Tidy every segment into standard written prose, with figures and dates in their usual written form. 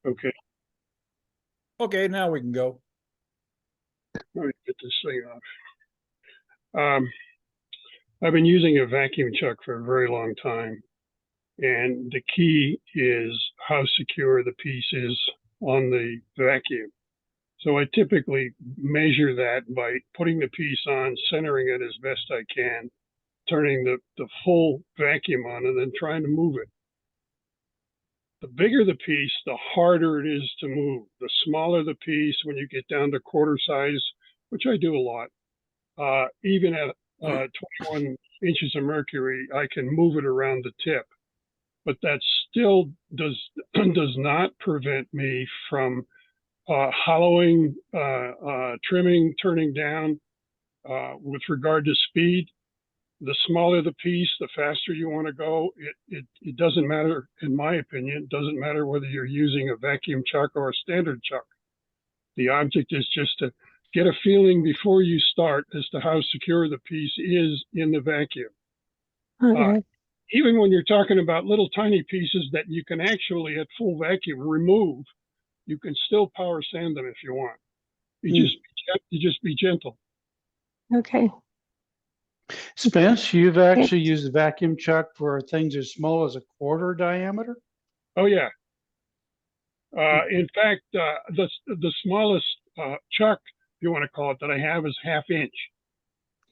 Okay, Okay, now we can go. let me get this thing off. I've been using a vacuum chuck for a very long time, and the key is how secure the piece is on the vacuum. So I typically measure that by putting the piece on, centering it as best I can, turning the full vacuum on, and then trying to move it. The bigger the piece, the harder it is to move. The smaller the piece, when you get down to quarter size, which I do a lot, even at 21 inches of mercury, I can move it around the tip. But that still does does not prevent me from hollowing, trimming, turning down. With regard to speed, the smaller the piece, the faster you want to go. It doesn't matter, in my opinion, it doesn't matter whether you're using a vacuum chuck or a standard chuck. The object is just to get a feeling before you start as to how secure the piece is in the vacuum. Okay. Even when you're talking about little tiny pieces that you can actually, at full vacuum, remove, you can still power sand them if you want. You just be gentle. Okay. Spence, you've actually used the vacuum chuck for things as small as a quarter diameter? Oh yeah. In fact, the smallest chuck, if you want to call it, that I have is 1/2 inch.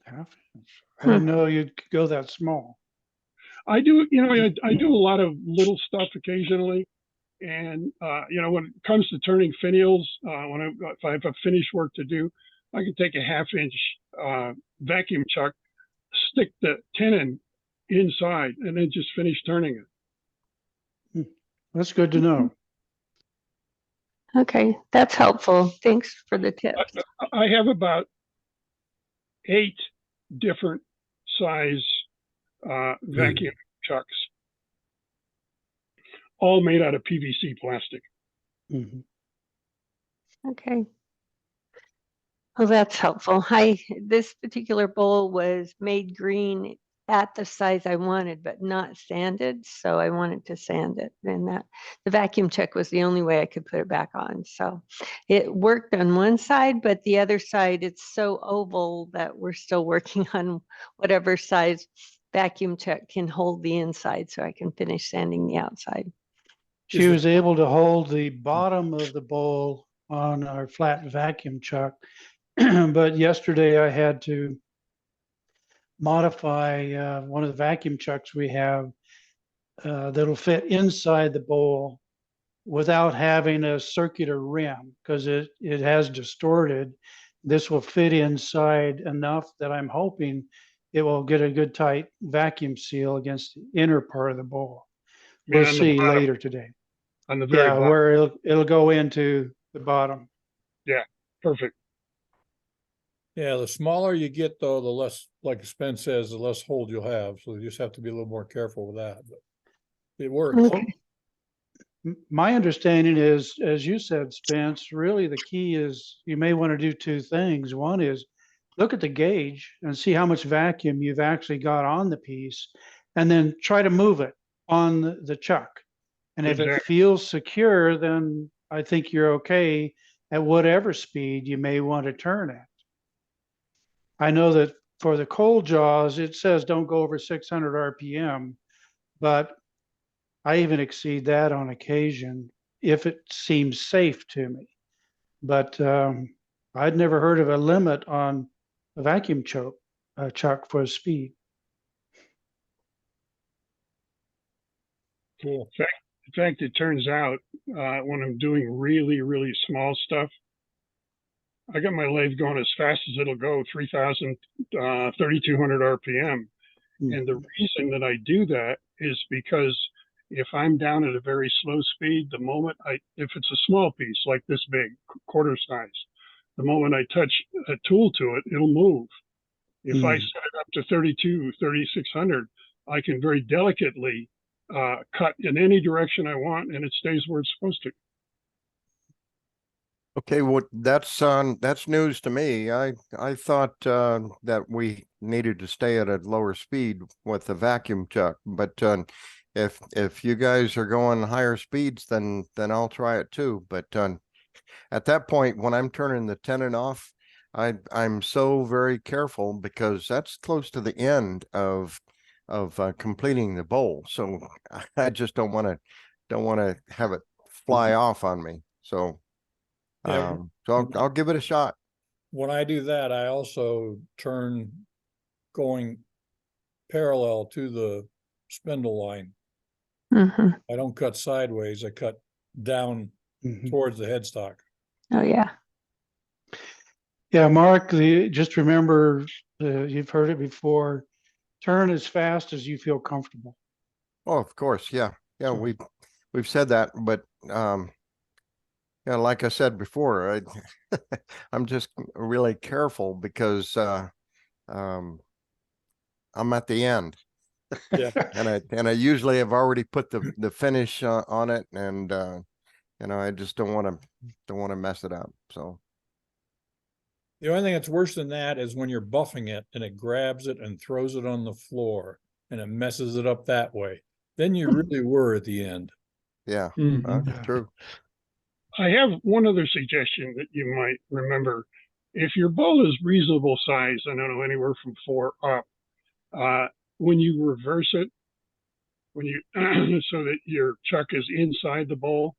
Half inch. I didn't know you'd go that small. I do, I do a lot of little stuff occasionally, and when it comes to turning finials, if I have a finished work to do, I can take a 1/2 inch vacuum chuck, stick the tenon inside, and then just finish turning it. That's good to know. Okay, that's helpful. Thanks for the tips. I have about 8 different size vacuum chucks, all made out of PVC plastic. Okay. Well, that's helpful. This particular bowl was made green at the size I wanted, but not sanded. So I wanted to sand it. And the vacuum chuck was the only way I could put it back on. So it worked on one side, but the other side, it's so oval that we're still working on whatever size vacuum chuck can hold the inside so I can finish sanding the outside. She was able to hold the bottom of the bowl on our flat vacuum chuck. But yesterday I had to modify one of the vacuum chucks we have that'll fit inside the bowl without having a circular rim, because it has distorted. This will fit inside enough that I'm hoping it will get a good tight vacuum seal against the inner part of the bowl. We'll see later today. On the very bottom. Where it'll go into the bottom. Yeah, perfect. Yeah, the smaller you get, though, the less, like Spence says, the less hold you'll have. So you just have to be a little more careful with that. But it works. Okay. My understanding is, as you said, Spence, really the key is you may want to do 2 things. One is look at the gauge and see how much vacuum you've actually got on the piece, and then try to move it on the chuck. And if it feels secure, then I think you're okay at whatever speed you may want to turn at. I know that for the cold jaws, it says don't go over 600 RPM, but I even exceed that on occasion if it seems safe to me. But I'd never heard of a limit on a vacuum chuck for speed. Cool. In fact, it turns out when I'm doing really, really small stuff, I got my lathe going as fast as it'll go, 3,000, 3,200 RPM. And the reason that I do that is because if I'm down at a very slow speed, the moment if it's a small piece like this big, quarter size, the moment I touch a tool to it, it'll move. If I set it up to 3,600, I can very delicately cut in any direction I want, and it stays where it's supposed to. Okay, well, that's news to me. I thought that we needed to stay at a lower speed with the vacuum chuck, but if you guys are going higher speeds, then I'll try it too. But at that point, when I'm turning the tenon off, I'm so very careful because that's close to the end of completing the bowl. So I just don't want to have it fly off on me. So Yeah. so I'll give it a shot. When I do that, I also turn going parallel to the spindle line. Mhm. I don't cut sideways, I cut down Mhm. towards the headstock. Oh, yeah. Yeah, Mark, just remember, you've heard it before, turn as fast as you feel comfortable. Oh, of course, yeah, So- we've said that, but yeah, like I said before, I'm just really careful because I'm at the end. Yeah. And I usually have already put the finish on it, and I just don't want to mess it up. So The only thing that's worse than that is when you're buffing it and it grabs it and throws it on the floor and it messes it up that way. Then you really were at the end. yeah, Yeah. true. I have one other suggestion that you might remember. If your bowl is reasonable size, I don't know, anywhere from 4 up, when you reverse it, when you so that your chuck is inside the bowl,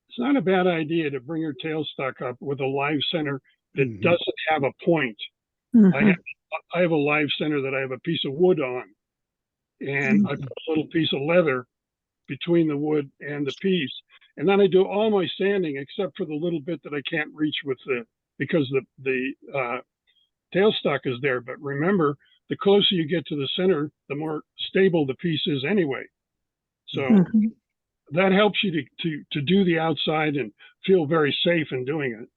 it's not a bad idea to bring your tailstock up with a live center that Mhm. doesn't have a point. Mhm. I have a live center that I have a piece of wood on, and I put a little piece of leather between the wood and the piece. And then I do all my sanding except for the little bit that I can't reach with because the tailstock is there. But remember, the closer you get to the center, the more stable the piece is anyway. So Mhm. that helps you to do the outside and feel very safe in doing it.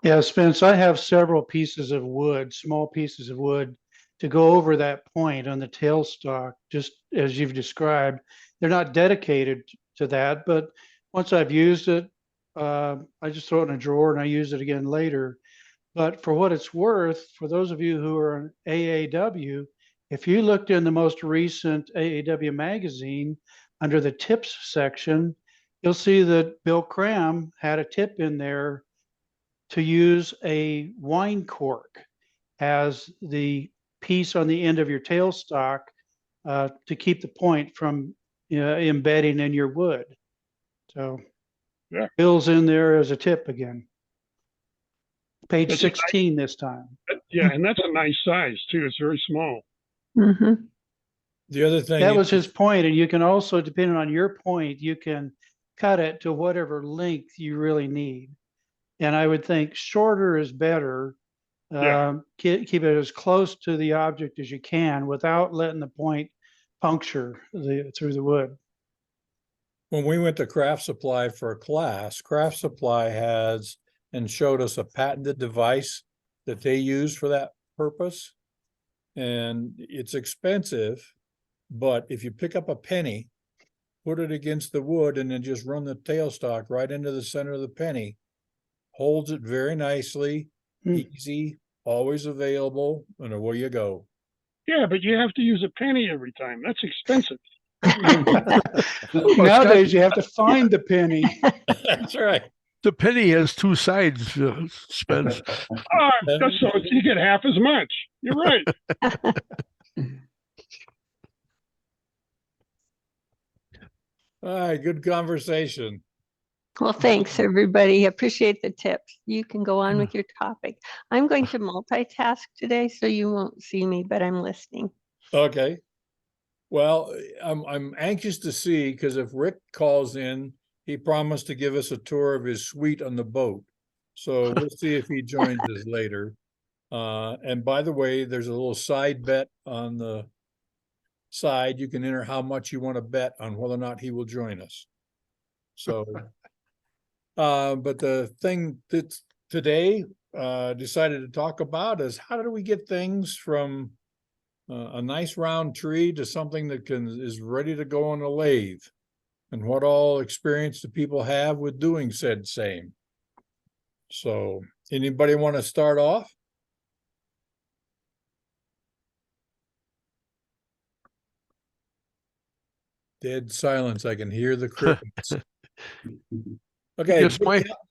Yeah, Spence, I have several pieces of wood, small pieces of wood to go over that point on the tailstock, just as you've described. They're not dedicated to that, but once I've used it, I just throw it in a drawer and I use it again later. But for what it's worth, for those of you who are in AAW, if you looked in the most recent AAW magazine under the tips section, you'll see that Bill Cram had a tip in there to use a wine cork as the piece on the end of your tailstock to keep the point from embedding in your wood. So Yeah. Bill's in there as a tip again. Page That's 16 this time. Yeah, and that's a nice size too. It's very small. Mhm. The other thing That was is, his point, and you can also, depending on your point, you can cut it to whatever length you really need. And I would think shorter is better. Yeah. Keep it as close to the object as you can without letting the point puncture through the wood. when we went to Craft Supply for a class, Craft Supply has and showed us a patented device that they use for that purpose. And it's expensive, but if you pick up a penny, put it against the wood and then just run the tailstock right into the center of the penny, holds it very nicely, easy, always available, and away you go. Yeah, but you have to use a penny every time. That's expensive. Nowadays, you have to find the penny. That's right. The penny has two sides, Spence. That's so you get half as much. You're right. All right, good conversation. Well, thanks, everybody. Appreciate the tips. You can go on with your topic. I'm going to multitask today, so you won't see me, but I'm listening. Okay. Well, I'm anxious to see, because if Rick calls in, he promised to give us a tour of his suite on the boat. So we'll see if he joins us later. And by the way, there's a little side bet on the side. You can enter how much you want to bet on whether or not he will join us. So, but the thing that today decided to talk about is how do we get things from a nice round tree to something that is ready to go on a lathe, and what all experience do people have with doing said same. So anybody want to start off? dead silence. I can hear the crickets. Okay. Yes,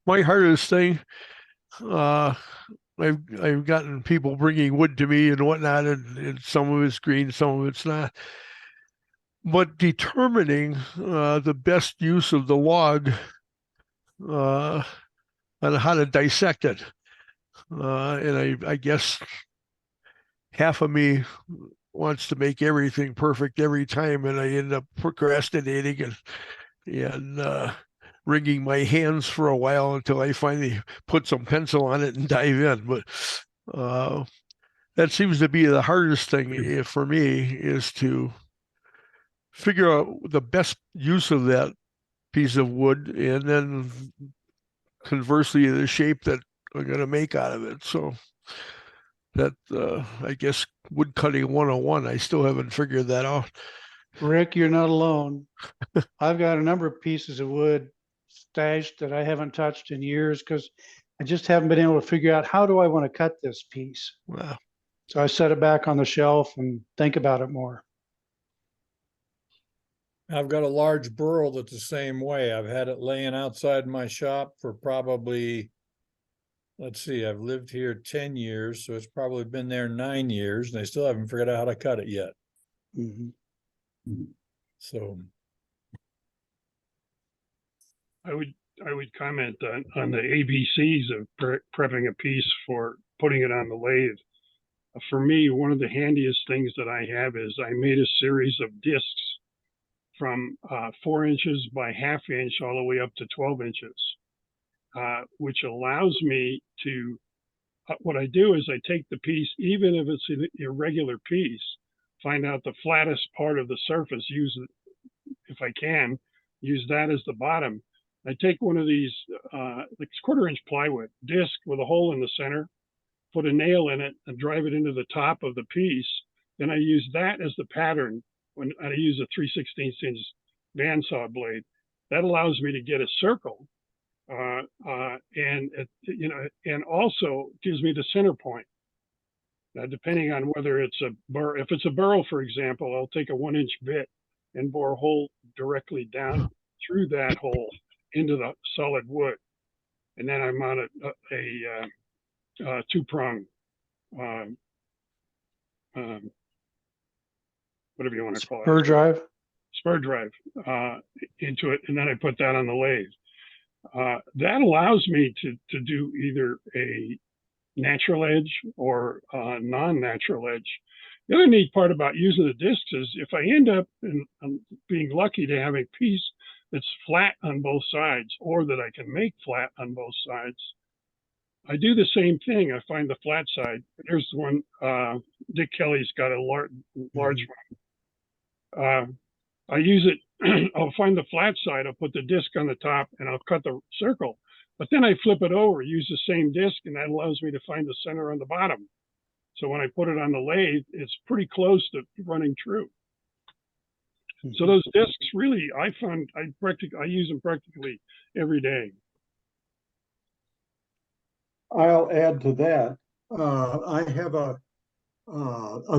my hardest thing, I've gotten people bringing wood to me and whatnot, and some of it's green, some of it's not. But determining the best use of the log and how to dissect it. And I guess half of me wants to make everything perfect every time, and I end up procrastinating and wringing my hands for a while until I finally put some pencil on it and dive in. But that seems to be the hardest thing for me, is to figure out the best use of that piece of wood, and then conversely the shape that I'm going to make out of it. So that I guess wood cutting 101, I still haven't figured that out. Rick, you're not alone. I've got a number of pieces of wood stashed that I haven't touched in years because I just haven't been able to figure out, how do I want to cut this piece? Wow. So I set it back on the shelf and think about it more. I've got a large burl that's the same way. I've had it laying outside my shop for probably, let's see, I've lived here 10 years, so it's probably been there 9 years, and I still haven't figured out how to cut it yet. Mhm. So I would comment on the ABCs of prepping a piece for putting it on the lathe. For me, one of the handiest things that I have is I made a series of discs from 4 inches by ½ inch all the way up to 12 inches, which allows me to, what I do is I take the piece, even if it's an irregular piece, find out the flattest part of the surface, use it, if I can, use that as the bottom. I take one of these like 1/4 inch plywood disc with a hole in the center, put a nail in it and drive it into the top of the piece. Then I use that as the pattern when I use a 3/16 inch bandsaw blade. That allows me to get a circle, and and also gives me the center point. Now, depending on whether it's a burr, if it's a burl, for example, I'll take a 1 inch bit and bore a hole directly down through that hole into the solid wood, and then I mount a 2-prong, whatever you want to call it, Spur drive. spur drive into it, and then I put that on the lathe. That allows me to do either a natural edge or non-natural edge. The other neat part about using the discs is if I end up being lucky to have a piece that's flat on both sides, or that I can make flat on both sides, I do the same thing. I find the flat side. Here's the one, Dick Kelly's got a large one. I use it, I'll find the flat side, I'll put the disc on the top and I'll cut the circle. But then I flip it over, use the same disc, and that allows me to find the center on the bottom. So when I put it on the lathe, it's pretty close to running true. So those discs really, I use them practically every day. I'll add to that. I have a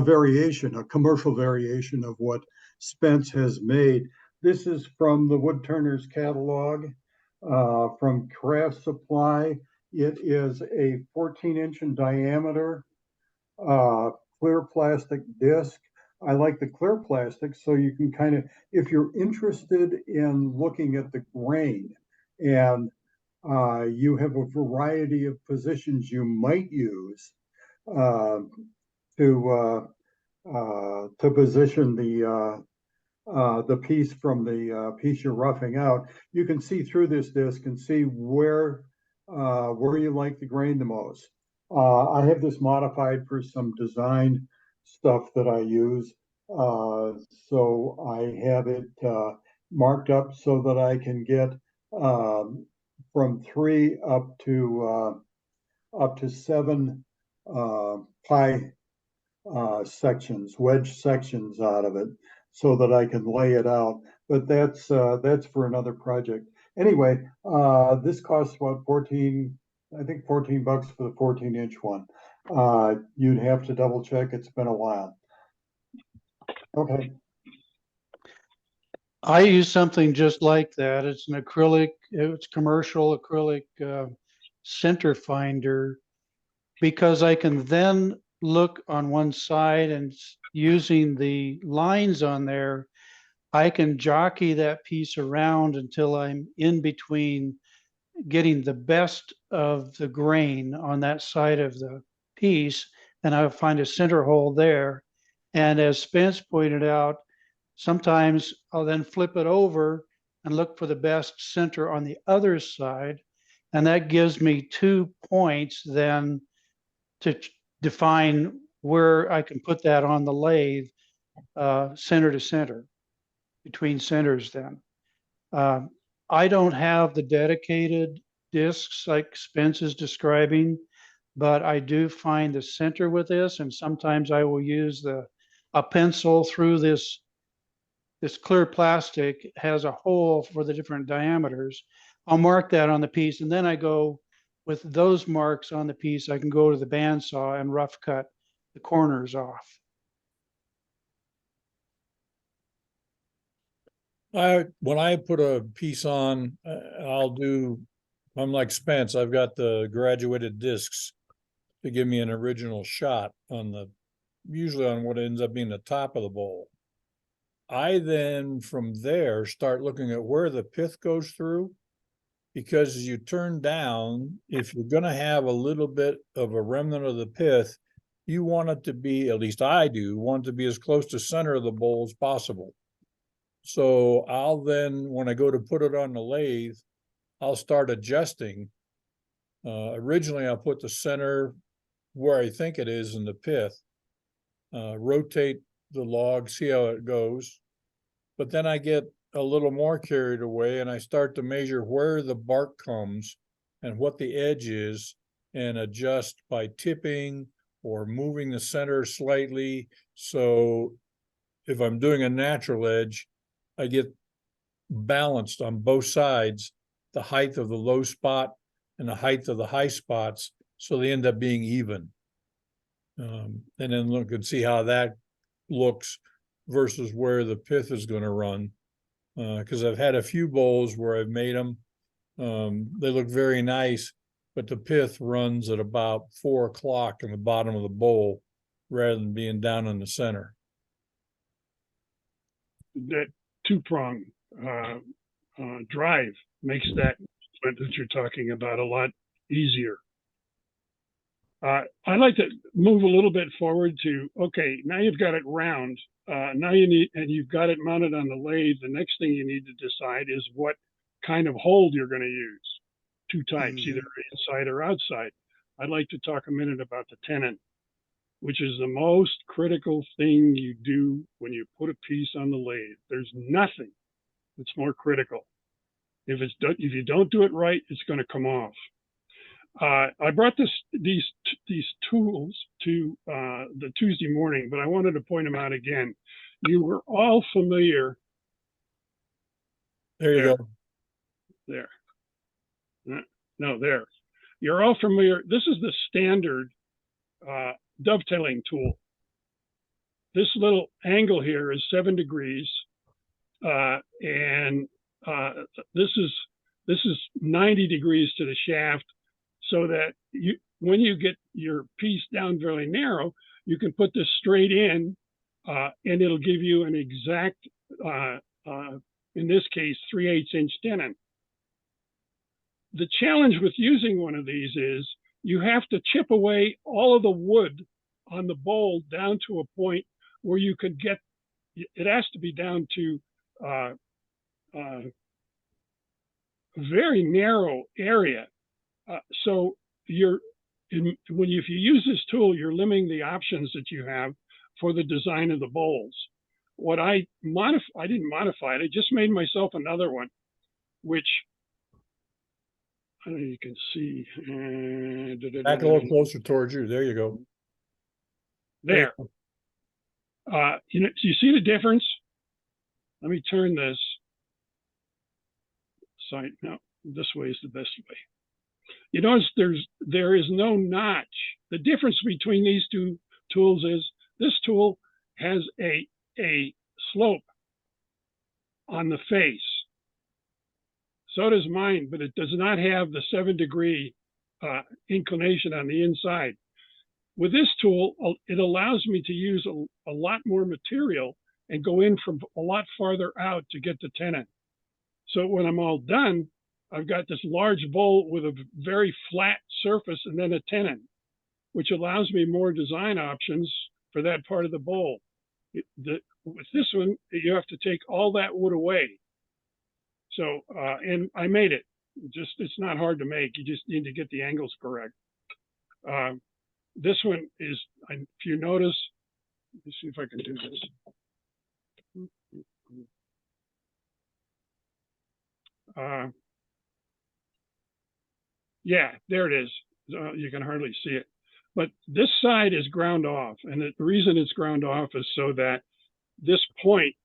variation, a commercial variation of what Spence has made. This is from the Woodturners catalog, from Craft Supply. It is a 14-inch in diameter, clear plastic disc. I like the clear plastic so you can kind of, if you're interested in looking at the grain and you have a variety of positions you might use to position the piece from the piece you're roughing out. You can see through this disc and see where you like the grain the most. I have this modified for some design stuff that I use, so I have it marked up so that I can get from 3 up to 7 pie sections, wedge sections out of it, so that I can lay it out. But that's for another project. Anyway, this costs what, 14, I think $14 for the 14-inch one. You'd have to double check. It's been a while. Okay. I use something just like that. It's an acrylic, it's commercial acrylic center finder, because I can then look on one side and using the lines on there, I can jockey that piece around until I'm in between getting the best of the grain on that side of the piece, and I'll find a center hole there. And as Spence pointed out, sometimes I'll then flip it over and look for the best center on the other side. And that gives me 2 points then to define where I can put that on the lathe, center to center, between centers then. I don't have the dedicated discs like Spence is describing, but I do find the center with this, and sometimes I will use a pencil through this clear plastic has a hole for the different diameters. I'll mark that on the piece, and then I go with those marks on the piece, I can go to the bandsaw and rough cut the corners off. When I put a piece on, I'm like Spence, I've got the graduated discs to give me an original shot on usually on what ends up being the top of the bowl. I then from there start looking at where the pith goes through, because as you turn down, if you're going to have a little bit of a remnant of the pith, you want it to be, at least I do, want it to be as close to center of the bowl as possible. So I'll then, when I go to put it on the lathe, I'll start adjusting. Originally, I'll put the center where I think it is in the pith, rotate the log, see how it goes. But then I get a little more carried away and I start to measure where the bark comes and what the edge is and adjust by tipping or moving the center slightly. So if I'm doing a natural edge, I get balanced on both sides, the height of the low spot and the height of the high spots, so they end up being even. And then look and see how that looks versus where the pith is going to run. Because I've had a few bowls where I've made them. They look very nice, but the pith runs at about 4 o'clock in the bottom of the bowl rather than being down in the center. That two-prong drive makes that you're talking about a lot easier. I'd like to move a little bit forward to, okay, now you've got it round. Now you've got it mounted on the lathe. The next thing you need to decide is what kind of hold you're going to use. 2 types, either inside or outside. I'd like to talk a minute about the tenon, which is the most critical thing you do when you put a piece on the lathe. There's nothing that's more critical. If you don't do it right, it's going to come off. I brought these tools to the Tuesday morning, but I wanted to point them out again. You were all familiar. There you go. There. No, there. You're all familiar. This is the standard dovetailing tool. This little angle here is 7 degrees, and this is 90 degrees to the shaft, so that when you get your piece down very narrow, you can put this straight in, and it'll give you an exact, in this case, 3/8 inch tenon. The challenge with using one of these is you have to chip away all of the wood on the bowl down to a point where you could get, it has to be down to a very narrow area. So if you use this tool, you're limiting the options that you have for the design of the bowls. What I didn't modify it. I just made myself another one, which I don't know, you can see. Back a little closer towards you. There you go. There. You see the difference? Let me turn this. Sorry, no, this way is the best way. You notice there is no notch. The difference between these two tools is this tool has a slope. on the face. So does mine, but it does not have the 7-degree inclination on the inside. With this tool, it allows me to use a lot more material and go in from a lot farther out to get the tenon. So when I'm all done, I've got this large bowl with a very flat surface and then a tenon, which allows me more design options for that part of the bowl. With this one, you have to take all that wood away. So, and I made it. It's not hard to make. You just need to get the angles correct. This one is, if you notice, let me see if I can do this. Yeah, there it is. You can hardly see it. But this side is ground off. And the reason it's ground off is so that this point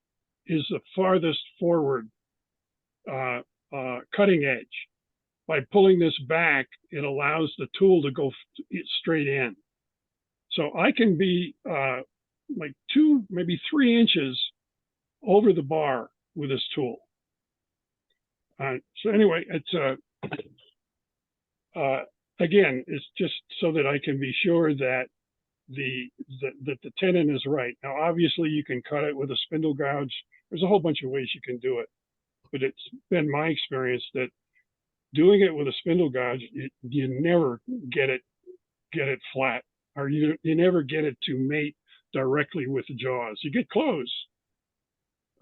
is the farthest forward cutting edge. By pulling this back, it allows the tool to go straight in. So I can be like 2, maybe 3 inches over the bar with this tool. So anyway, it's again, it's just so that I can be sure that the tenon is right. Now, obviously, you can cut it with a spindle gouge. There's a whole bunch of ways you can do it, but it's been my experience that doing it with a spindle gouge, you never get it flat, or you never get it to mate directly with the jaws. You get close.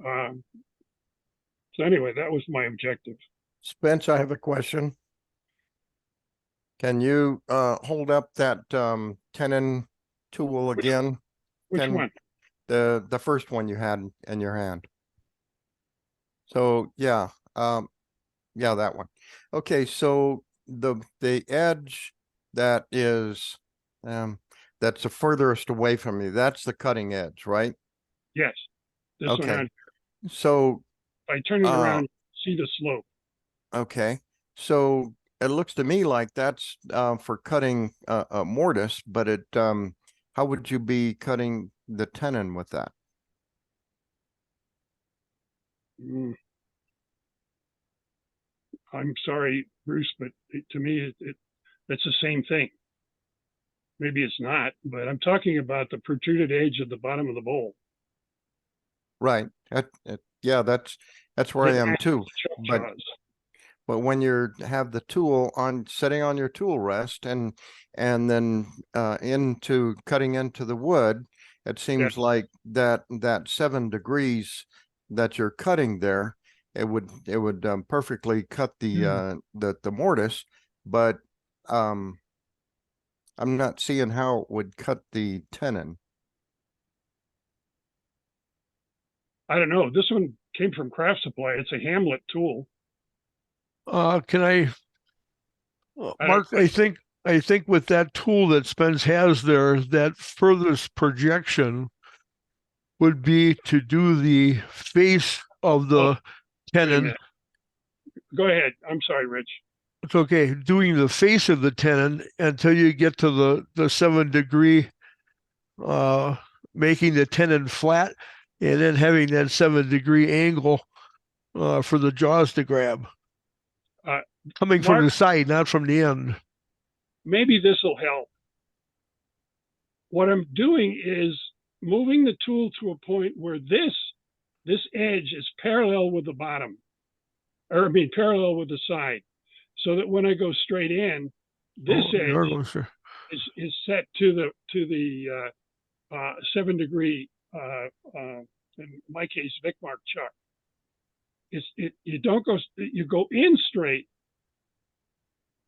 So anyway, that was my objective. Spence, I have a question. Can you hold up that tenon tool again? Which one? The first one you had in your hand. So yeah, yeah, that one. Okay, so the edge that is that's the furthest away from you, that's the cutting edge, right? Yes. This Okay. one. So If I turn it around, see the slope. okay, so it looks to me like that's for cutting a mortise, but it how would you be cutting the tenon with that? I'm sorry, Bruce, but to me, that's the same thing. Maybe it's not, but I'm talking about the protruded edge at the bottom of the bowl. Right. Yeah, that's where I am too. But when you have the tool sitting on your tool rest and then into cutting into the wood, it seems like that 7 degrees that you're cutting there, it would perfectly cut the mortise, but I'm not seeing how it would cut the tenon. I don't know. This one came from Craft Supply. It's a Hamlet tool. Can I, Mark, I think with that tool that Spence has there, that furthest projection would be to do the face of the tenon. Go ahead. I'm sorry, Rich. It's okay. Doing the face of the tenon until you get to the 7 degree, making the tenon flat, and then having that 7 degree angle for the jaws to grab. Coming from the side, not from the end. Maybe this will help. What I'm doing is moving the tool to a point where this edge is parallel with the bottom, or I mean parallel with the side, so that when I go straight in, this edge is set to the 7 degree, in my case, Vicmark chuck. You don't go, you go in straight.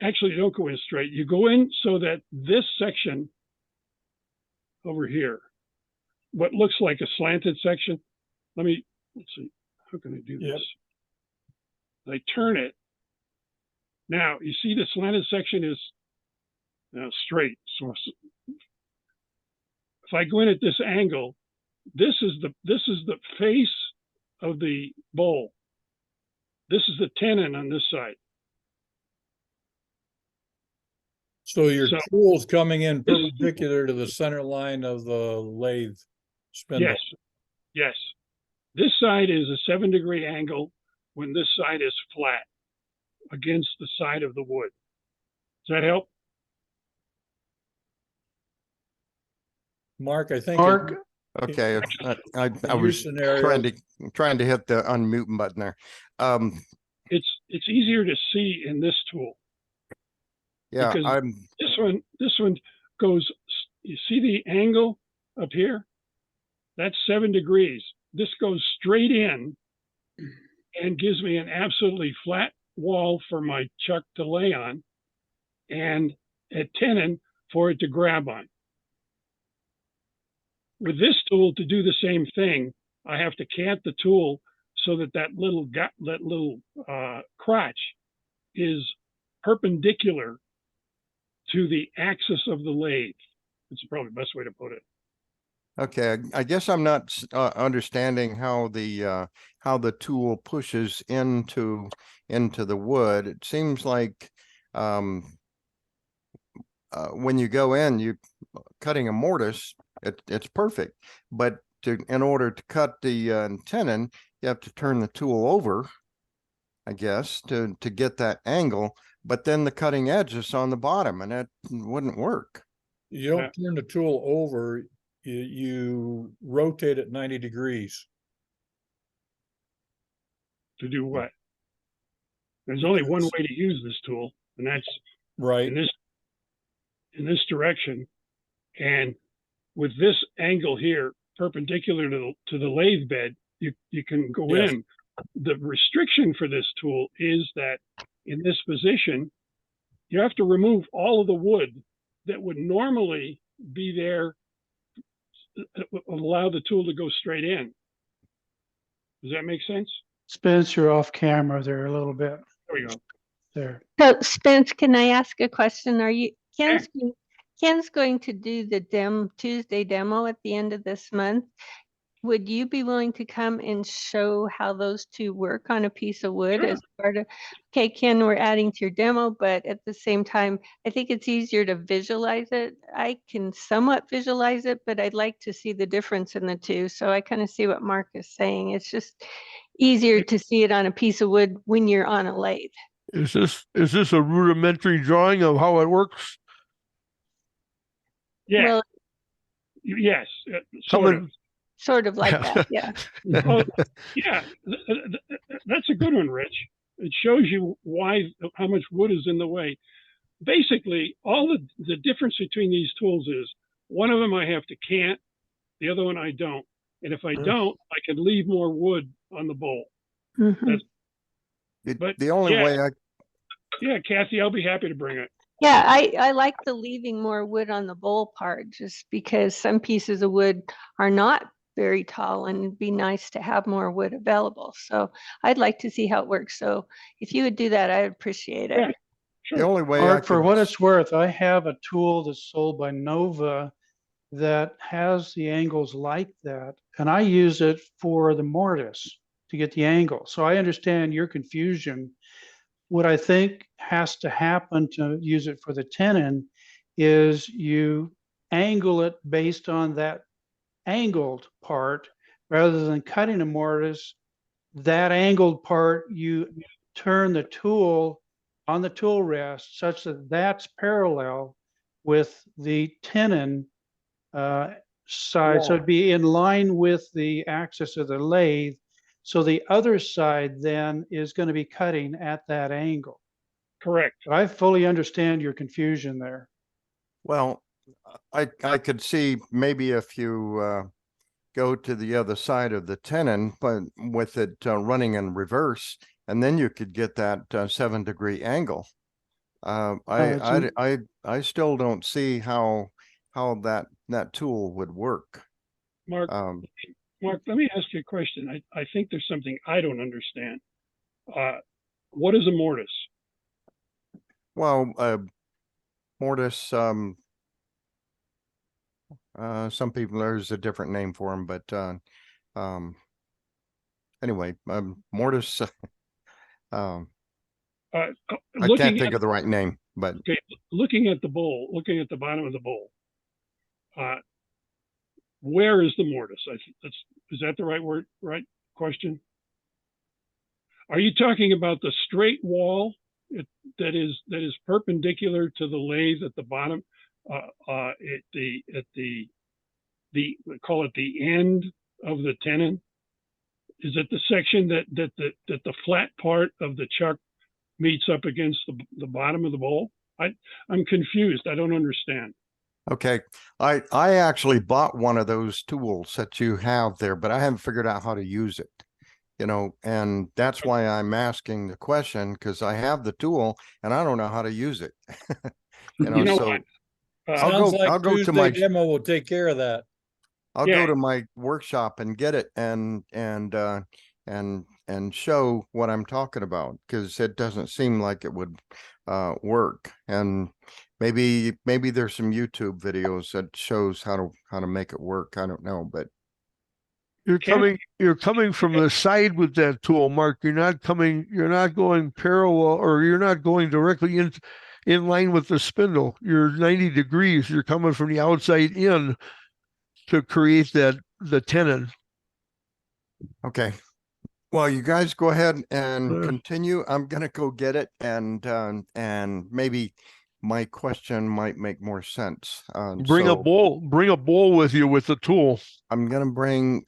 Actually, you don't go in straight. You go in so that this section over here, what looks like a slanted section. Let's see, how can I do this? I turn it. Now, you see the slanted section is straight. So if I go in at this angle, this is the face of the bowl. This is the tenon on this side. So your tool's coming in perpendicular to the center line of the lathe spindle. Yes. This side is a 7-degree angle when this side is flat against the side of the wood. Does that help? Mark, I think. in- Mark, Okay, I in I your was scenario, trying to hit the unmute button there. It's easier to see in this tool. Yeah, Because this one goes, you see the angle up here? That's 7 degrees. This goes straight in and gives me an absolutely flat wall for my chuck to lay on and a tenon for it to grab on. With this tool, to do the same thing, I have to cant the tool so that that little crotch is perpendicular to the axis of the lathe. It's probably the best way to put it. okay. I guess I'm not understanding how the tool pushes into the wood. It seems like when you go in, you cutting a mortise, it's perfect. But in order to cut the tenon, you have to turn the tool over, I guess, to get that angle. But then the cutting edge is on the bottom, and that wouldn't work. you don't turn the tool over, you rotate it 90 degrees. To do what? There's only one way to use this tool, and that's Right. in this direction. And with this angle here, perpendicular to the lathe bed, you can go Yes. in. The restriction for this tool is that in this position, you have to remove all of the wood that would normally be there, allow the tool to go straight in. Does that make sense? Spence, you're off camera there a little bit There we go. there. So Spence, can I ask a question? Ken's going to do the Tuesday demo at the end of this month. Would you be willing to come and show how those two work on a piece of wood Sure. as part of, okay, Ken, we're adding to your demo, but at the same time, I think it's easier to visualize it. I can somewhat visualize it, but I'd like to see the difference in the two. So I kind of see what Mark is saying. It's just easier to see it on a piece of wood when you're on a lathe. Is this a rudimentary drawing of how it works? Yeah. Well, Yes. sort of like that, yeah. Oh, yeah, that's a good one, Rich. It shows you how much wood is in the way. Basically, all the difference between these tools is one of them I have to cant, the other one I don't. And if I don't, I can leave more wood on the bowl. Mhm. But The only yeah. way Yeah, Kathy, I'll be happy to bring it. Yeah, I like the leaving more wood on the bowl part, just because some pieces of wood are not very tall and it'd be nice to have more wood available. So I'd like to see how it works. So if you would do that, I'd appreciate it. Yeah. the Sure. only way I Mark, for could what it's worth, I have a tool that's sold by Nova that has the angles like that, and I use it for the mortise to get the angle. So I understand your confusion. What I think has to happen to use it for the tenon is you angle it based on that angled part rather than cutting a mortise. That angled part, you turn the tool on the tool rest such that that's parallel with the tenon side. So it'd be in line with the axis of the lathe. So the other side then is going to be cutting at that angle. Correct. I fully understand your confusion there. Well, I could see maybe if you go to the other side of the tenon, but with it running in reverse, and then you could get that 7-degree angle. I still don't see how that tool would work. Mark, Mark, let me ask you a question. I think there's something I don't understand. What is a mortise? Well, mortise, some people, there's a different name for them, but anyway, mortise, I can't think of the right name, but okay, looking at the bowl, looking at the bottom of the bowl, where is the mortise? Is that the right word? Right? question. Are you talking about the straight wall that is perpendicular to the lathe at the bottom, at the we call it the end of the tenon? Is it the section that the flat part of the chuck meets up against the bottom of the bowl? I'm confused. I don't understand. Okay, I actually bought one of those tools that you have there, but I haven't figured out how to use it. You know, and that's why I'm asking the question, because I have the tool and I don't know how to use it. You know, You know so what? Sounds like I'll go to Tuesday my demo will take care of that. I'll Yeah. go to my workshop and get it and show what I'm talking about, because it doesn't seem like it would work. And maybe there's some YouTube videos that shows how to make it work. I don't know, but You're coming from the side with that tool, Mark. You're not going parallel, or you're not going directly in line with the spindle. You're 90 degrees. You're coming from the outside in to create the tenon. okay. Well, you guys go ahead and Yeah. continue. I'm gonna go get it, and maybe my question might make more sense. Bring a So bowl with you with the tool. I'm gonna bring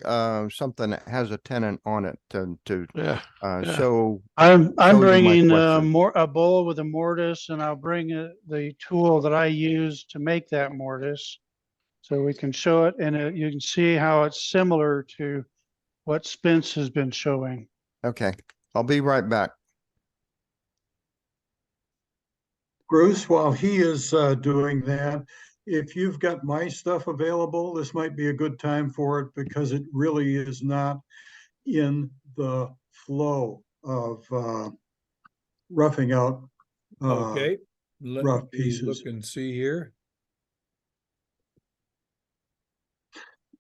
something that has a tenon on it to Yeah. show. I'm show you my bringing question. a bowl with a mortise, and I'll bring the tool that I use to make that mortise, so we can show it, and you can see how it's similar to what Spence has been showing. Okay, I'll be right back. Bruce, while he is doing that, if you've got my stuff available, this might be a good time for it, because it really is not in the flow of roughing out Okay, let rough me pieces. look and see here.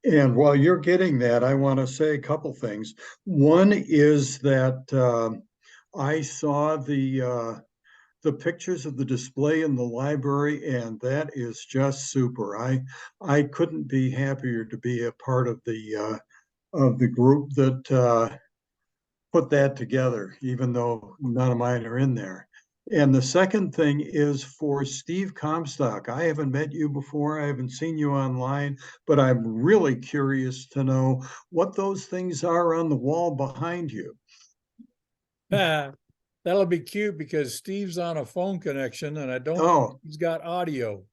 And while you're getting that, I want to say a couple things. One is that I saw the pictures of the display in the library, and that is just super. I couldn't be happier to be a part of the group that put that together, even though none of mine are in there. And the second thing is for Steve Comstock. I haven't met you before. I haven't seen you online, but I'm really curious to know what those things are on the wall behind you. That'll be cute because Steve's on a phone connection and I don't think Oh, he's got audio.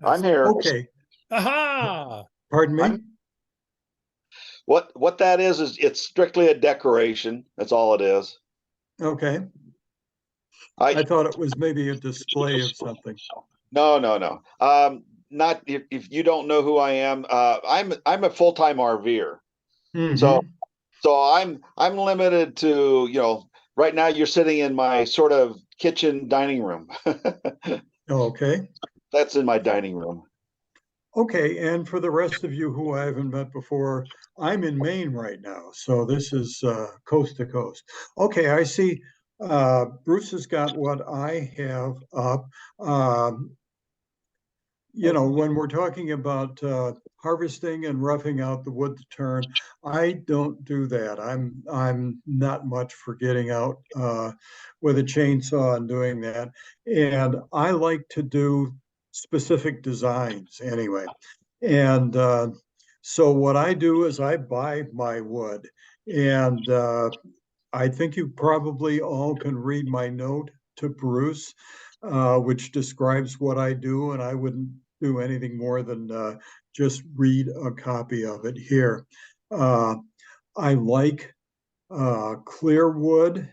I'm here. okay. Aha! Pardon me? What that is it's strictly a decoration. That's all it is. Okay. I thought it was maybe a display of something. No. Not if you don't know who I am. I'm a full-time RVer. Mhm. So I'm limited to, right now you're sitting in my sort of kitchen dining room. Okay. That's in my dining room. Okay, and for the rest of you who I haven't met before, I'm in Maine right now, so this is coast to coast. Okay, I see Bruce has got what I have up. When we're talking about harvesting and roughing out the wood to turn, I don't do that. I'm not much for getting out with a chainsaw and doing that. And I like to do specific designs anyway. And so what I do is I buy my wood, and I think you probably all can read my note to Bruce, which describes what I do, and I wouldn't do anything more than just read a copy of it here. I like clear wood.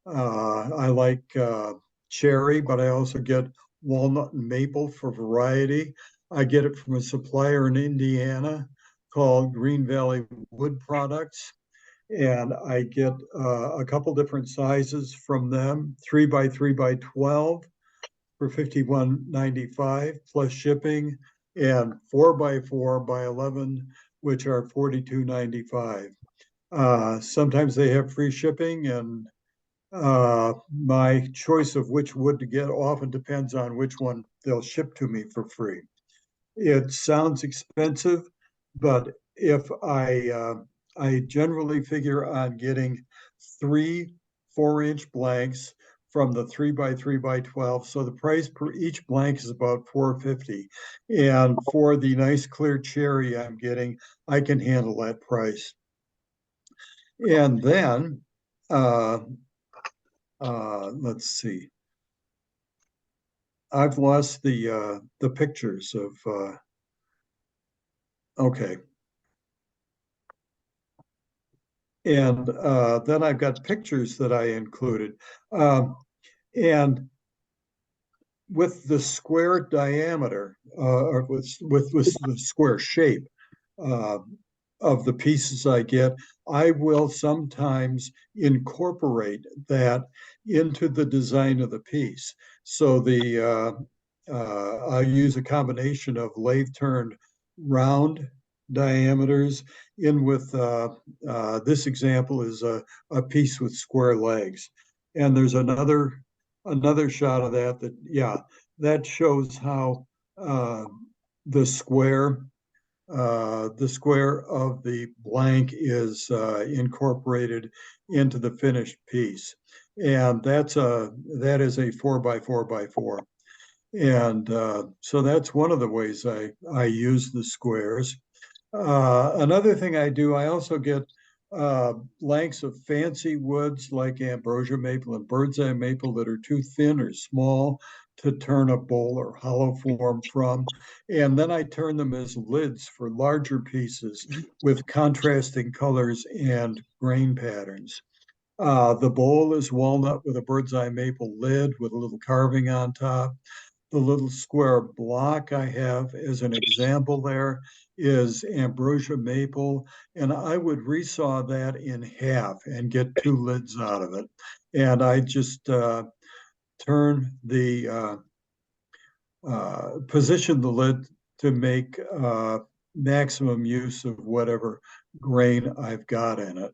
I like cherry, but I also get walnut and maple for variety. I get it from a supplier in Indiana called Green Valley Wood Products. And I get a couple different sizes from them, 3x3x12 for $51.95 plus shipping, and 4x4x11, which are $42.95. Sometimes they have free shipping, and my choice of which wood to get often depends on which one they'll ship to me for free. It sounds expensive, but if I generally figure on getting 3 4-inch blanks from the 3x3x12. So the price per each blank is about $4.50. And for the nice clear cherry I'm getting, I can handle that price. And then, let's see. I've lost the pictures of, okay. And then I've got pictures that I included. And with the square diameter, or with the square shape uh, of the pieces I get, I will sometimes incorporate that into the design of the piece. So I use a combination of lathe turned round diameters in with this example is a piece with square legs. And there's another shot of that yeah, that shows how the square the square of the blank is incorporated into the finished piece. And that is a 4x4x4. And so that's one of the ways I use the squares. Another thing I do, I also get lengths of fancy woods like ambrosia maple and bird's eye maple that are too thin or small to turn a bowl or hollow form from. And then I turn them as lids for larger pieces with contrasting colors and grain patterns. The bowl is walnut with a bird's eye maple lid with a little carving on top. The little square block I have as an example there is ambrosia maple, and I would resaw that in half and get 2 lids out of it. And I just turn the position the lid to make maximum use of whatever grain I've got in it.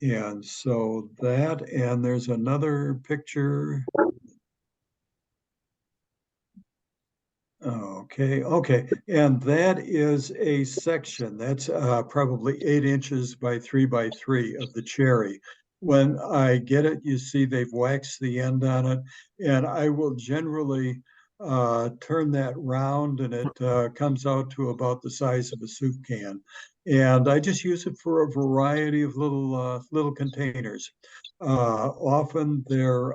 And so that, and there's another picture. Okay. And that is a section that's probably 8 inches by 3x3 of the cherry. When I get it, you see they've waxed the end on it, and I will generally turn that round, and it comes out to about the size of a soup can. And I just use it for a variety of little containers. Often they're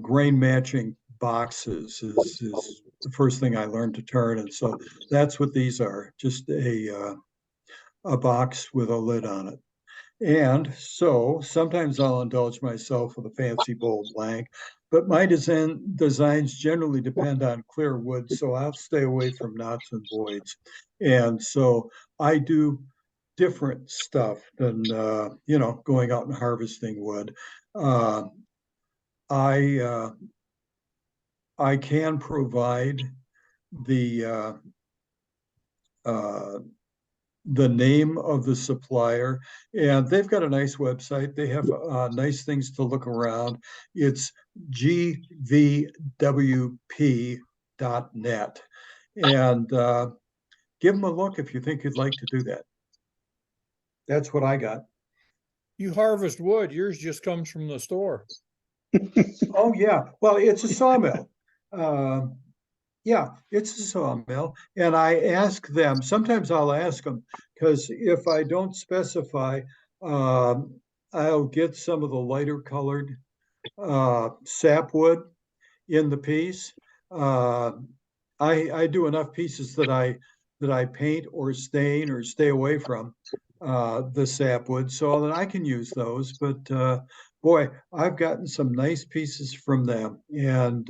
grain matching boxes is the first thing I learned to turn. And so that's what these are, just a box with a lid on it. And so sometimes I'll indulge myself with a fancy bold blank, but my designs generally depend on clear wood, so I'll stay away from knots and voids. And so I do different stuff than, going out and harvesting wood. I can provide the name of the supplier, and they've got a nice website. They have nice things to look around. It's gvwp.net, and give them a look if you think you'd like to do that. That's what I got. You harvest wood, yours just comes from the store. Oh, yeah. Well, it's a sawmill. Yeah, it's a sawmill. And I ask them, sometimes I'll ask them, because if I don't specify, I'll get some of the lighter colored sapwood in the piece. I do enough pieces that I paint or stain or stay away from the sapwood so that I can use those. But boy, I've gotten some nice pieces from them, and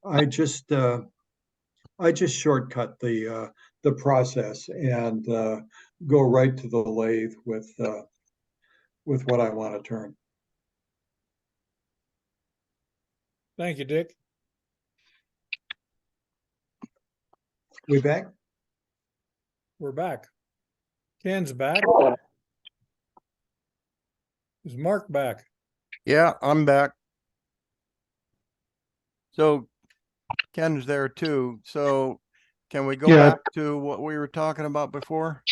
I just shortcut the process and go right to the lathe with what I want to turn. Thank you, Dick. We back? We're back. Ken's back. Is Mark back? Yeah, I'm back. So Ken's there too. So can we go Yeah. back to what we were talking about before?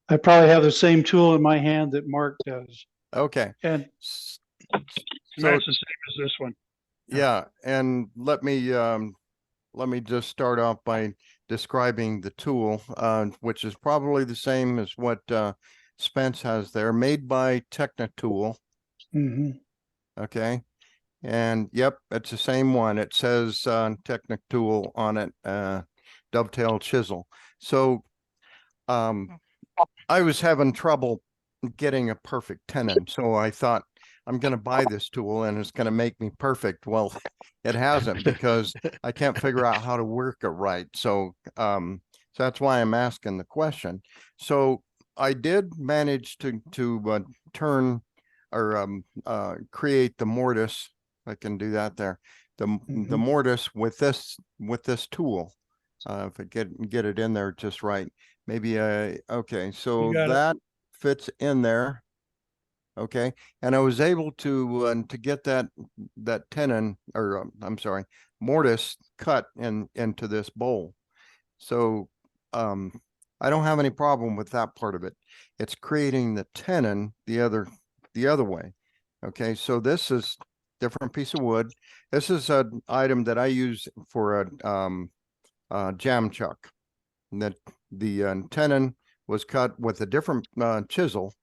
I probably have the same tool in my hand that Mark does. Okay. And S- And So that's the same as this one. yeah, and let me just start off by describing the tool, which is probably the same as what Spence has there, made by Technatool. mhm. Okay. And yep, it's the same one. It says Technatool on it, dovetail chisel. So I was having trouble getting a perfect tenon. So I thought I'm going to buy this tool and it's going to make me perfect. Well, it hasn't, because I can't figure out how to work it right. So that's why I'm asking the question. So I did manage to turn or create the mortise. I can do that there. The Mhm. mortise with this tool. If I get it in there just right. Maybe okay, so got it. that fits in there. Okay, and I was able to get that tenon, or I'm sorry, mortise cut into this bowl. So I don't have any problem with that part of it. It's creating the tenon the other way. Okay, so this is different piece of wood. This is an item that I use for a jam chuck. And that the tenon was cut with a different chisel,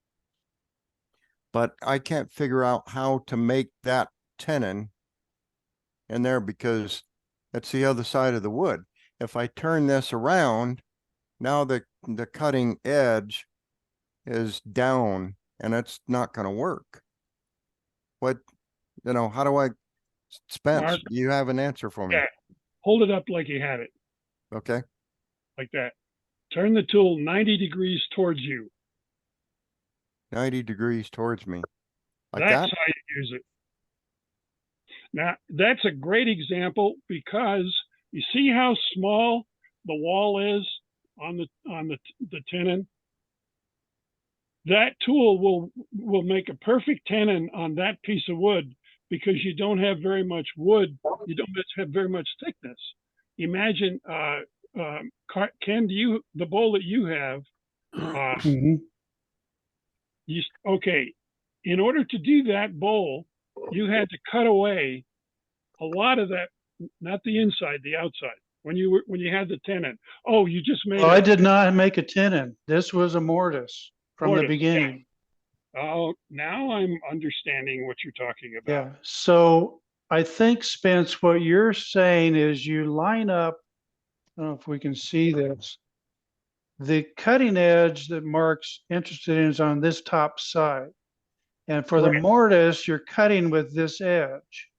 but I can't figure out how to make that tenon in there because it's the other side of the wood. If I turn this around, now the cutting edge is down and it's not going to work. What, how do I, Spence, Mark? you have an answer for me? Yeah. Hold it up like you had it, Okay. like that. Turn the tool 90 degrees towards you. 90 degrees towards me. Like That's that? how you use it. Now, that's a great example because you see how small the wall is on the tenon? That tool will make a perfect tenon on that piece of wood because you don't have very much wood. You don't have very much thickness. Imagine, Ken, the bowl that you have, Mhm. okay, in order to do that bowl, you had to cut away a lot of that, not the inside, the outside. When you had the tenon. Oh, you just made Oh, I did not make a tenon. This was a mortise from the Mortise, yeah. beginning. Oh, now I'm understanding what you're talking about. Yeah. So I think, Spence, what you're saying is you line up, I don't know if we can see this. The cutting edge that Mark's interested in is on this top side. And for the Correct. mortise, you're cutting with this edge.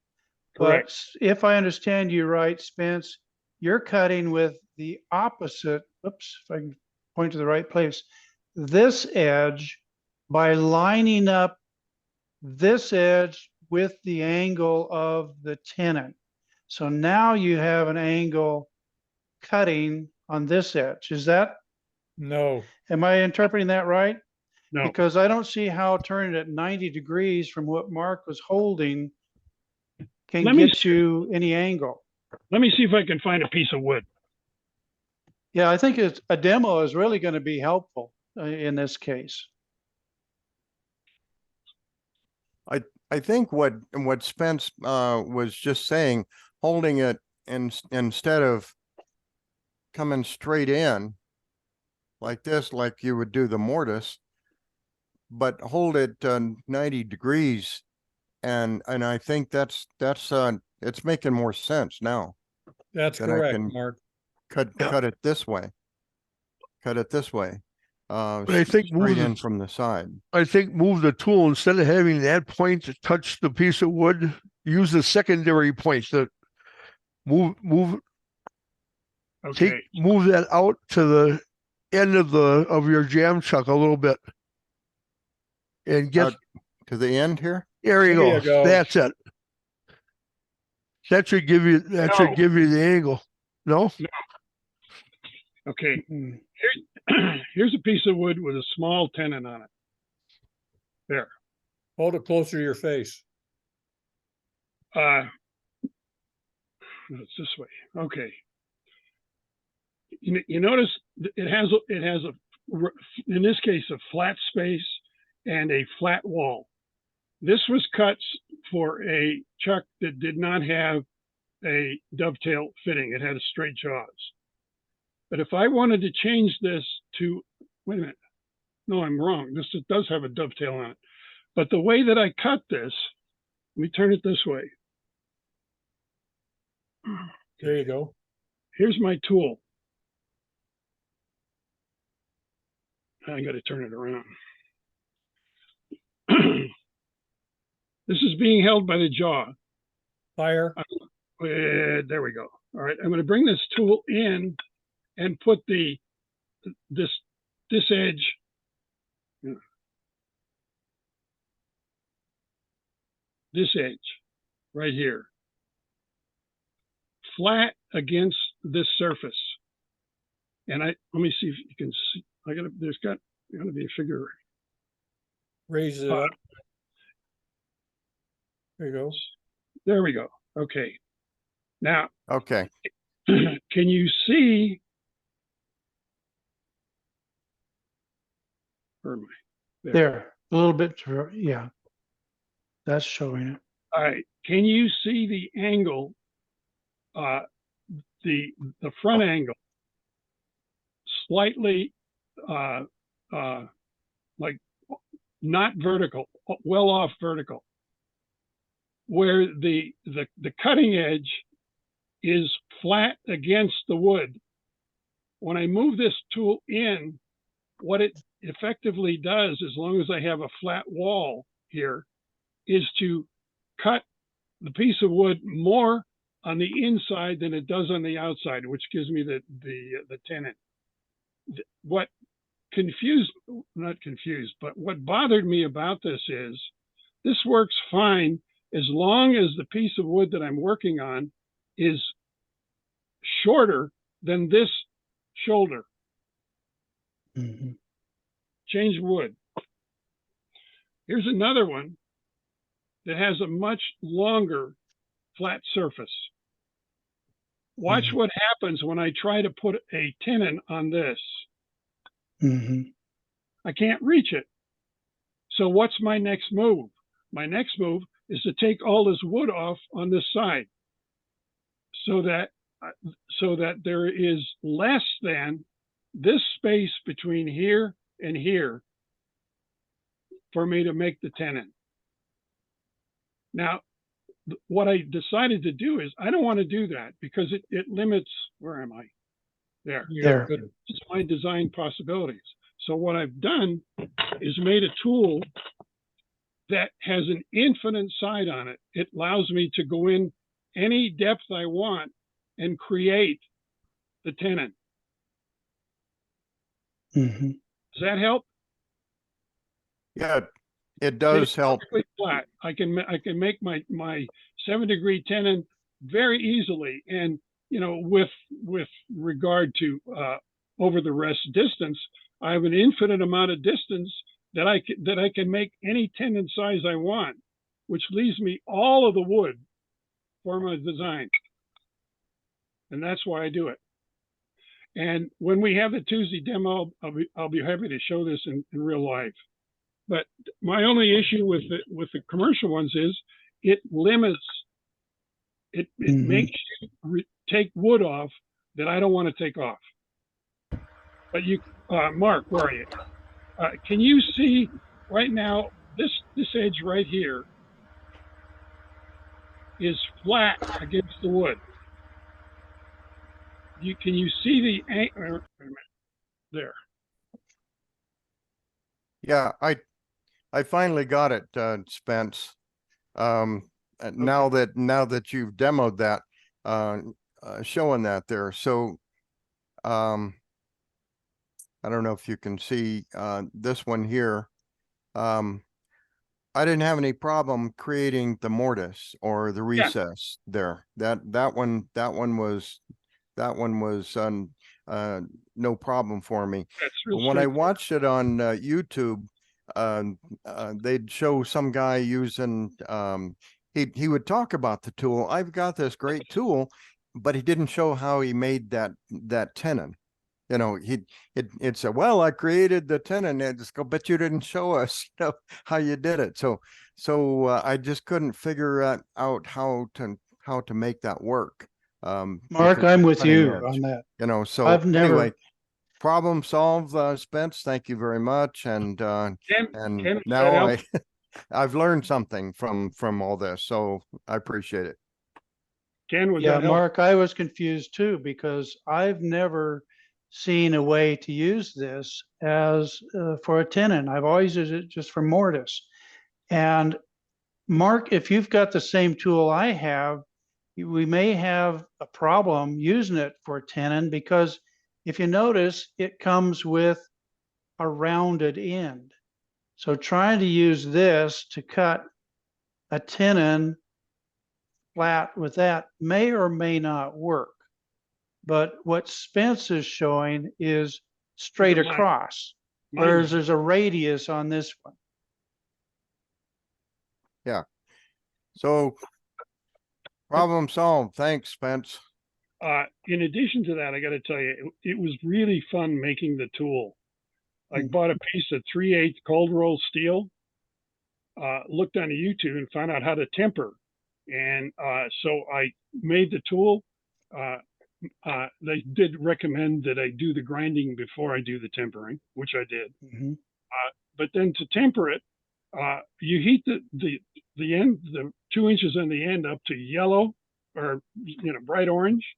Correct. But if I understand you right, Spence, you're cutting with the opposite, oops, if I can point to the right place, this edge by lining up this edge with the angle of the tenon. So now you have an angle cutting on this edge. No, Am I interpreting that right? No, Because I don't see how turning it at 90 degrees from what Mark was holding can Let me get you any angle. let me see if I can find a piece of wood. Yeah, I think a demo is really going to be helpful in this case. I think what Spence was just saying, holding it instead of coming straight in like this, like you would do the mortise, but hold it 90 degrees, and I think that's it's making more sense now. that's Then I correct, can Mark. cut it this way. Cut it this way. But I think Straight in from the side. I think move the tool instead of having that point to touch the piece of wood, use the secondary point that move Okay. move that out to the end of your jam chuck a little bit. And get Out to the end here. there you There you go. go. That's it. That should give you the angle. No? Okay. Mm. Here's a piece of wood with a small tenon on it. There. Hold it closer to your face. No, it's this way. Okay. You notice it has a, in this case, a flat space and a flat wall. This was cut for a chuck that did not have a dovetail fitting. It had a straight jaws. But if I wanted to change this to, wait a minute, no, I'm wrong. This does have a dovetail on it. But the way that I cut this, let me turn it this way. There you go. Here's my tool. I got to turn it around. This is being held by the jaw. Fire. There we go. All right, I'm going to bring this tool in and put this edge. This edge right here, flat against this surface. And let me see if you can see. There's got to be a figure. Raise it up. There you go. There we go. Okay. Now, Okay. can you see? Where am I? There, a little bit, yeah. That's showing it. All right. Can you see the angle? The front angle, slightly like not vertical, well off vertical, where the cutting edge is flat against the wood. When I move this tool in, what it effectively does, as long as I have a flat wall here, is to cut the piece of wood more on the inside than it does on the outside, which gives me the tenon. What not confused, but what bothered me about this is this works fine as long as the piece of wood that I'm working on is shorter than this shoulder. Mm-hmm. Change wood. Here's another one that has a much longer flat surface. Watch what happens when I try to put a tenon on this. Mm-hmm. I can't reach it. So what's my next move? My next move is to take all this wood off on this side so that there is less than this space between here and here for me to make the tenon. Now, what I decided to do is I don't want to do that because it limits, where am I? There. There. It's my design possibilities. So what I've done is made a tool that has an infinite side on it. It allows me to go in any depth I want and create the tenon. Mm-hmm. Does that help? Yeah, it does help. Flat. I can make my 7-degree tenon very easily, and with regard to over the rest distance, I have an infinite amount of distance that I can make any tenon size I want, which leaves me all of the wood for my design, and that's why I do it. And when we have the Tuesday demo, I'll be happy to show this in real life. But my only issue with the commercial ones is it limits. It makes you take wood off that I don't want to take off. But you, Mark, where are you? Can you see right now this edge right here is flat against the wood? Can you see the there? Yeah, I finally got it, Spence. Now that you've demoed that, showing that there. So, I don't know if you can see this one here. I didn't have any problem creating the mortise or the recess there. That one was no problem for me. But when I watched it on YouTube, they'd show some guy using he would talk about the tool. I've got this great tool, but he didn't show how he made that tenon. You know, it said, well, I created the tenon. And just go, but you didn't show us, you know, how you did it. So I just couldn't figure out how to make that work. Mark, because I'm the with cutting you edge, on that. you know, so I've never- anyway, problem solved, Spence. Thank you very much. And Ken, now I've learned something from all this, so I appreciate it. Ken, was Yeah, that helpful? Mark, I was confused too, because I've never seen a way to use this as for a tenon. I've always used it just for mortise. And Mark, if you've got the same tool I have, we may have a problem using it for tenon, because if you notice, it comes with a rounded end. So trying to use this to cut a tenon flat with that may or may not work. But what Spence is showing is straight Look at mine. across, Mine whereas was- there's a radius on this one. So problem solved. Thanks, Spence. In addition to that, I got to tell you, it was really fun making the tool. I Mhm. bought a piece of 3/8 cold roll steel, looked on YouTube and found out how to temper. And so I made the tool. They did recommend that I do the grinding before I do the tempering, which I did. Mhm. But then to temper it, you heat the end, the 2 inches on the end up to yellow or, you know, bright orange,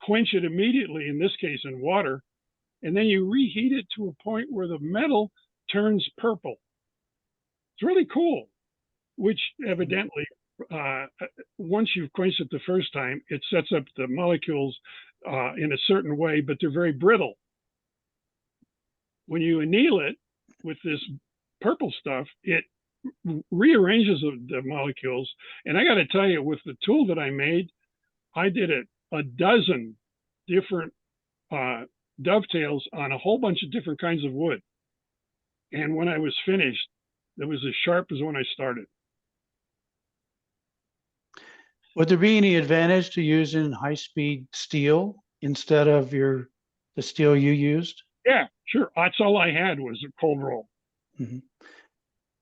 quench it immediately, in this case in water, and then you reheat it to a point where the metal turns purple. It's really cool, which evidently, once you've quenched it the first time, it sets up the molecules in a certain way, but they're very brittle. When you anneal it with this purple stuff, it rearranges the molecules. And I got to tell you, with the tool that I made, I did a dozen different dovetails on a whole bunch of different kinds of wood. And when I was finished, it was as sharp as when I started. Would there be any advantage to using high-speed steel instead of the steel you used? Yeah, sure. That's all I had was a cold roll.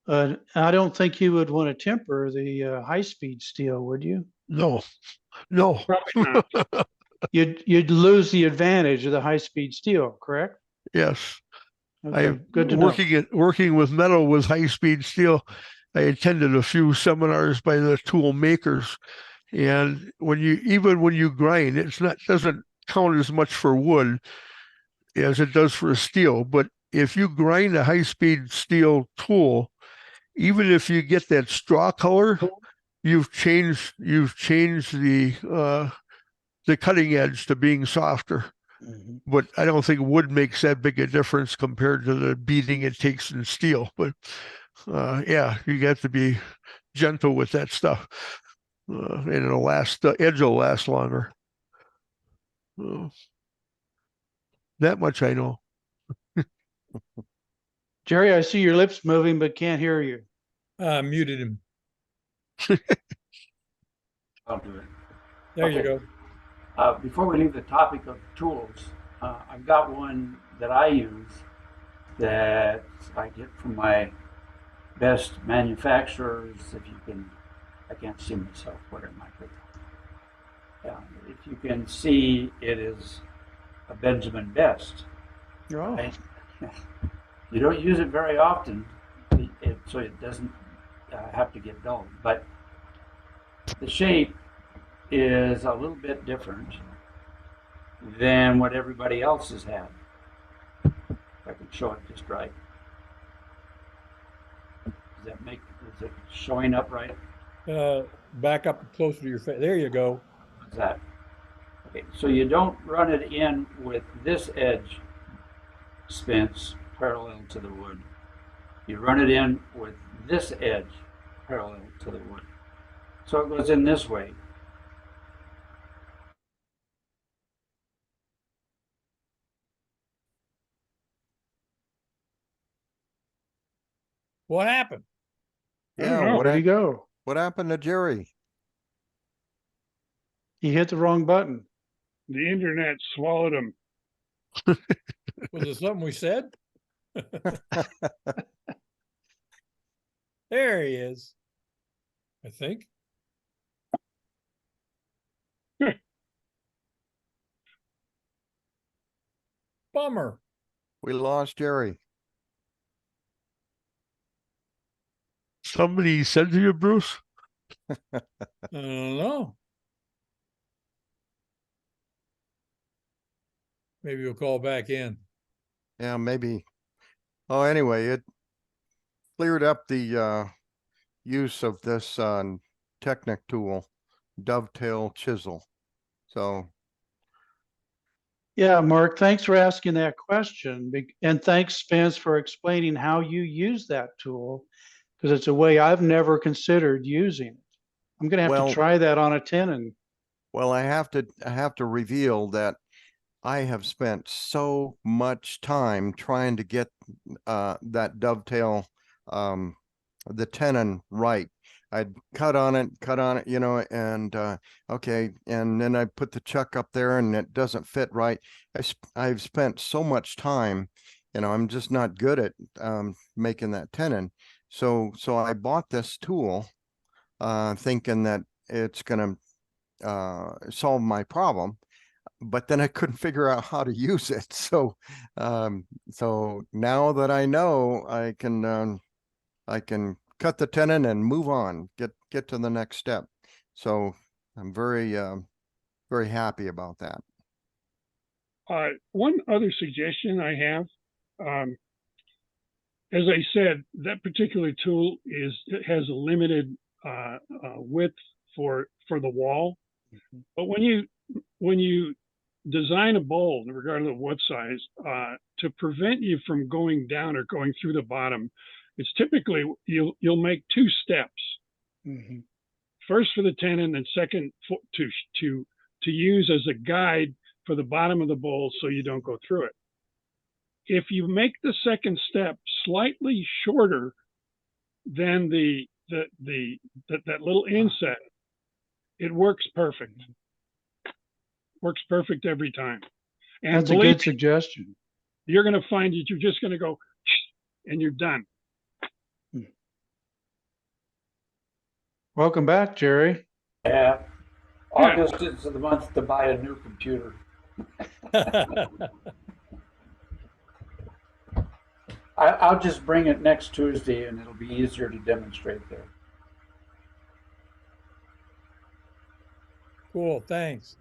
I don't think you would want to temper the high-speed steel, would you? No, no. Probably not. You'd lose the advantage of the high-speed steel, correct? Yes. Okay, good to know. Working with metal with high-speed steel, I attended a few seminars by the tool makers, and when you grind, doesn't count as much for wood as it does for steel. But if you grind a high-speed steel tool, even if you get that straw color, you've changed the cutting edge to being softer. Mhm. But I don't think wood makes that big a difference compared to the beating it takes in steel. But yeah, you got to be gentle with that stuff, and the edge will last longer. That much I know. Jerry, I see your lips moving, but can't hear you. Muted him. I'll do it. There you Okay. go. Before we leave the topic of tools, I've got one that I use that I get from my best manufacturers. I can't see myself, what it might be. If you can see, it is a Benjamin Best. Oh, Right? You don't use it very often, so it doesn't have to get dull. But the shape is a little bit different than what everybody else has had. If I can show it just right. Is it showing up right? Back up closer to your face. There you go. What's that? Okay, so you don't run it in with this edge, Spence, parallel to the wood. You run it in with this edge parallel to the wood. So it goes in this way. What happened? I don't Yeah, know. where'd he go? what happened to Jerry? He hit the wrong button. The internet swallowed him. Was it something we said? There he is. I think. Bummer. We lost Jerry. Somebody said to you, Bruce? I don't know. Maybe we'll call back in. Yeah, maybe. Oh, anyway, it cleared up the use of this Technic tool, dovetail chisel. So Yeah, Mark, thanks for asking that question. And thanks, Spence, for explaining how you use that tool, because it's a way I've never considered using it. I'm going to have Well- to try that on a tenon. well, I have to reveal that I have spent so much time trying to get that dovetail, the tenon right. I'd cut on it, you know, and okay, and then I put the chuck up there and it doesn't fit right. I've spent so much time, you know, I'm just not good at making that tenon. So I bought this tool thinking that it's gonna solve my problem, but then I couldn't figure out how to use it. So now that I know, I can cut the tenon and move on, get to the next step. So I'm very happy about that. One other suggestion I have, as I said, that particular tool has a limited width for the wall. But when you design a bowl, regardless of what size, to prevent you from going down or going through the bottom, it's typically you'll make two steps. Mhm. First for the tenon, and second to use as a guide for the bottom of the bowl so you don't go through it. If you make the second step slightly shorter than that little inset, it works perfect. Works perfect every time. And That's a believe good suggestion. me, you're going to find that you're just going to go and you're done. Welcome back, Jerry. Yeah. August is the month to buy a new computer. I'll just bring it next Tuesday and it'll be easier to demonstrate there. Cool, thanks.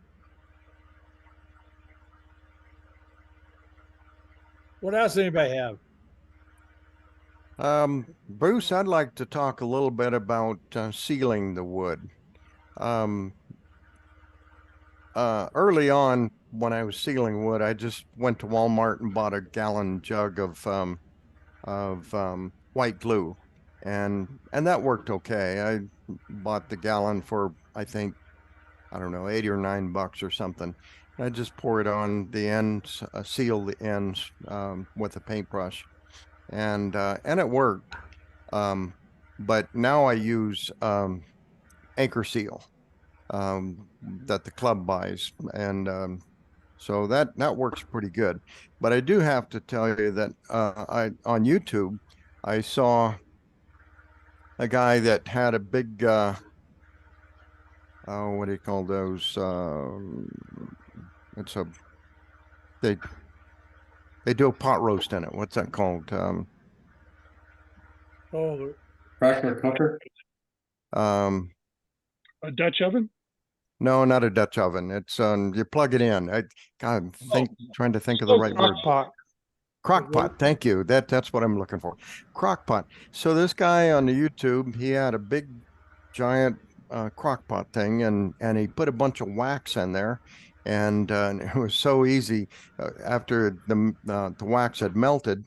What else anybody have? Bruce, I'd like to talk a little bit about sealing the wood. Early on, when I was sealing wood, I just went to Walmart and bought a gallon jug of white glue, and that worked okay. I bought the gallon for, I think, I don't know, $8 or $9 or something. I just pour it on the ends, seal the ends with a paintbrush, and it worked. But now I use anchor seal that the club buys, and so that works pretty good. But I do have to tell you that on YouTube I saw a guy that had a big what do you call those? They do a pot roast in it. What's that called? Oh, Pressure cooker? Um, A Dutch oven? no, not a Dutch oven. It's you plug it in. Trying to think of the right word. Pot. Crock pot. Thank you. That's what I'm looking for. Crock pot. So this guy on the YouTube, he had a big giant crock pot thing, and he put a bunch of wax in there, and it was so easy. After the wax had melted,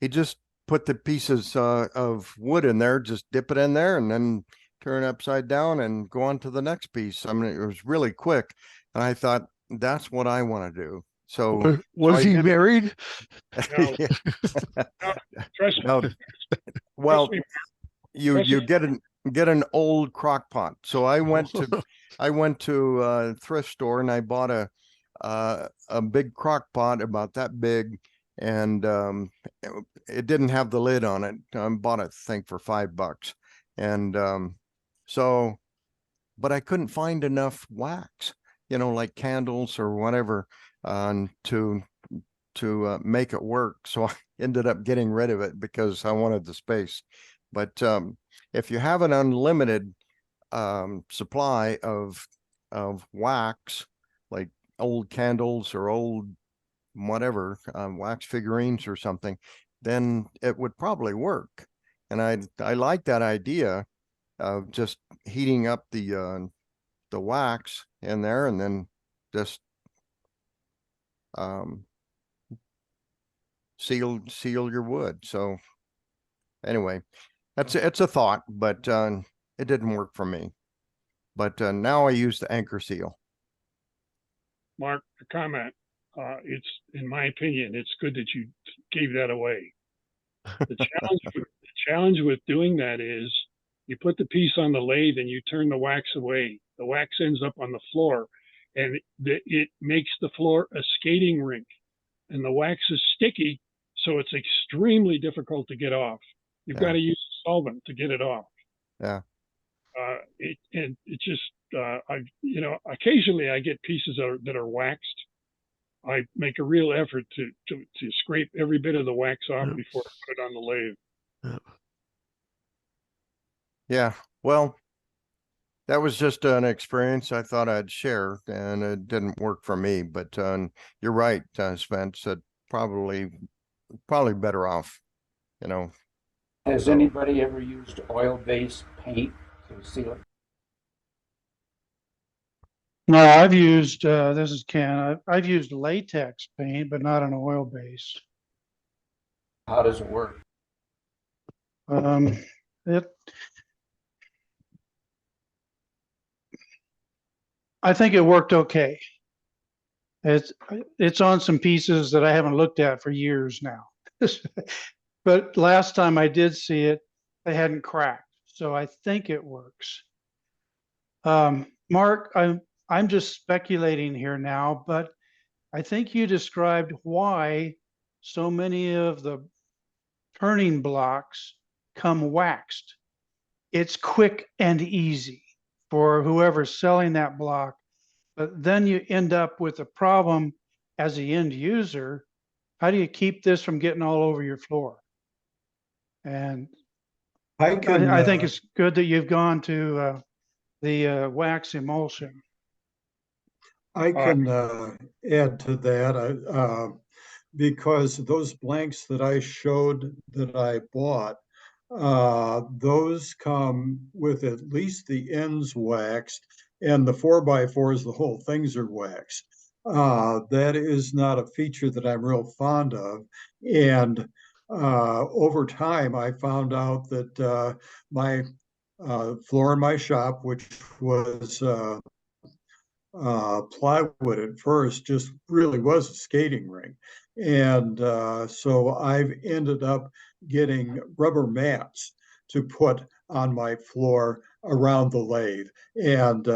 he just put the pieces of wood in there, just dip it in there, and then turn it upside down and go on to the next piece. I mean, it was really quick, and I thought that's what I want to do. So Was I he did- married? No. Yeah. Trust me. No. Well, Trust me, you get an get an old crock pot. So I went to a thrift store and I bought a big crock pot about that big, and it didn't have the lid on it. I bought it, I think, for $5, and so, but I couldn't find enough wax, like candles or whatever, to make it work. So I ended up getting rid of it because I wanted the space. But if you have an unlimited supply of wax, like old candles or old whatever, wax figurines or something, then it would probably work. And I like that idea of just heating up the wax in there and then just seal your wood. So anyway, it's a thought, but it didn't work for me. But now I use the anchor seal. Mark, a comment. It's, in my opinion, it's good that you gave that away. The challenge with doing that is you put the piece on the lathe and you turn the wax away. The wax ends up on the floor, and it makes the floor a skating rink. And the wax is sticky, so it's extremely difficult to get off. You've got to use solvent to get it off. Yeah. It's just occasionally I get pieces that are waxed. I make a real effort to scrape every bit of the wax off before I put it on the lathe. Yeah. Well, that was just an experience I thought I'd share, and it didn't work for me. But you're right, Spence. Probably better off, Has anybody ever used oil-based paint to seal it? No, I've used, this is Ken, I've used latex paint, but not an oil base. How does it work? I think it worked okay. It's on some pieces that I haven't looked at for years now. But last time I did see it, they hadn't cracked. So I think it works. Mark, I'm just speculating here now, but I think you described why so many of the turning blocks come waxed. It's quick and easy for whoever's selling that block, but then you end up with a problem as the end user. How do you keep this from getting all over your floor? And I think it's good that you've gone to the wax emulsion. I can add to that because those blanks that I showed that I bought, those come with at least the ends waxed, and the 4x4s, the whole things are waxed. That is not a feature that I'm real fond of. And over time, I found out that my floor in my shop, which was plywood at first, just really was a skating rink. And so I've ended up getting rubber mats to put on my floor around the lathe. And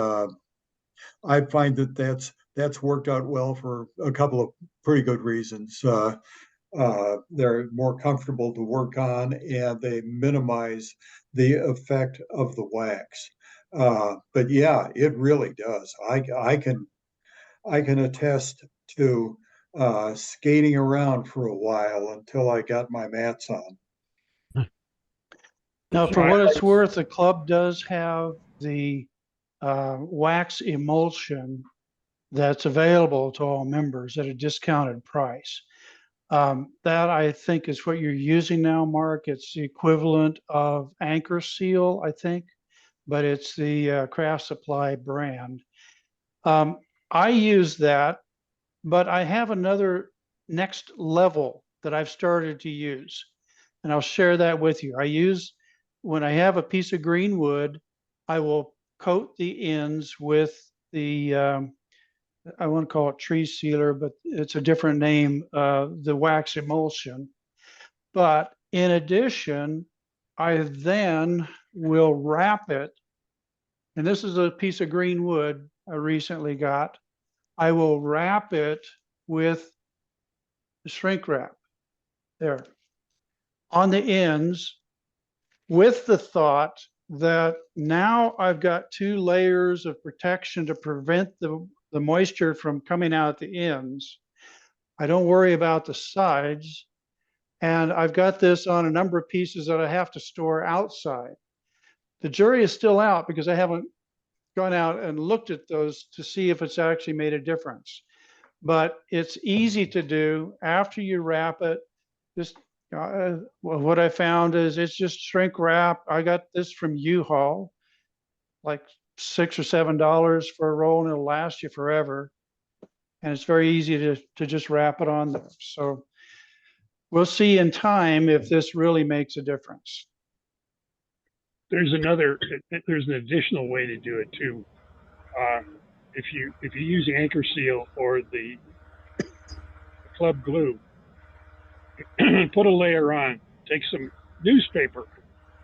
I find that that's worked out well for a couple of pretty good reasons. They're more comfortable to work on, and they minimize the effect of the wax. But yeah, it really does. I can attest to skating around for a while until I got my mats on. Now, for what it's worth, the club does have the wax emulsion that's available to all members at a discounted price. That I think is what you're using now, Mark. It's the equivalent of Anchor Seal, I think, but it's the Craft Supply brand. I use that, but I have another next level that I've started to use, and I'll share that with you. When I have a piece of green wood, I will coat the ends with the, I want to call it tree sealer, but it's a different name, the wax emulsion. But in addition, I then will wrap it. And this is a piece of green wood I recently got. I will wrap it with the shrink wrap there on the ends, with the thought that now I've got 2 layers of protection to prevent the moisture from coming out the ends. I don't worry about the sides. And I've got this on a number of pieces that I have to store outside. The jury is still out because I haven't gone out and looked at those to see if it's actually made a difference. But it's easy to do after you wrap it. Just well, what I found is it's just shrink wrap. I got this from U-Haul, like $6 or $7 for a roll, and it'll last you forever. And it's very easy to just wrap it on there. So we'll see in time if this really makes a difference. There's an additional way to do it too. If you use anchor seal or the club glue, put a layer on, take some newspaper,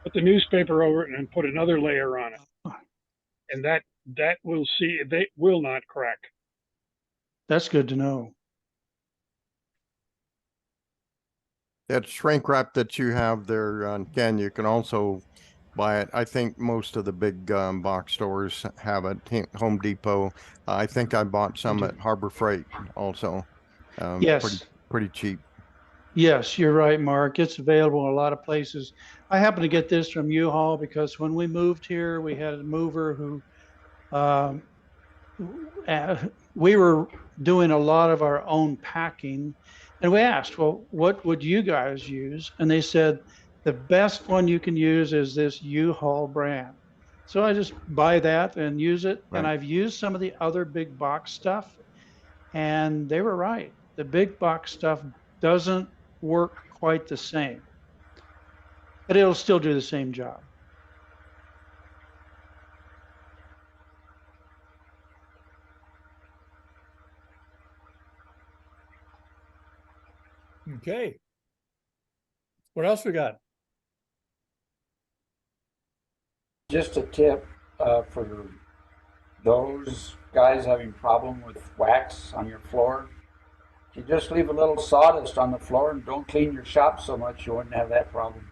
put the newspaper over it, and then put another layer on it. And that will see, they will not crack. That's good to know. That shrink wrap that you have there, Ken, you can also buy it. I think most of the big box stores have it. Home Depot. I think I bought some at Harbor Freight also. Yes. Pretty cheap. Yes, you're right, Mark. It's available in a lot of places. I happen to get this from U-Haul because when we moved here, we had a mover who we were doing a lot of our own packing, and we asked, well, what would you guys use? And they said the best one you can use is this U-Haul brand. So I just buy that and use it. Right. And I've used some of the other big box stuff, and they were right. The big box stuff doesn't work quite the same, but it'll still do the same job. Okay. What else we got? Just a tip for those guys having problem with wax on your floor. You just leave a little sawdust on the floor and don't clean your shop so much, you wouldn't have that problem.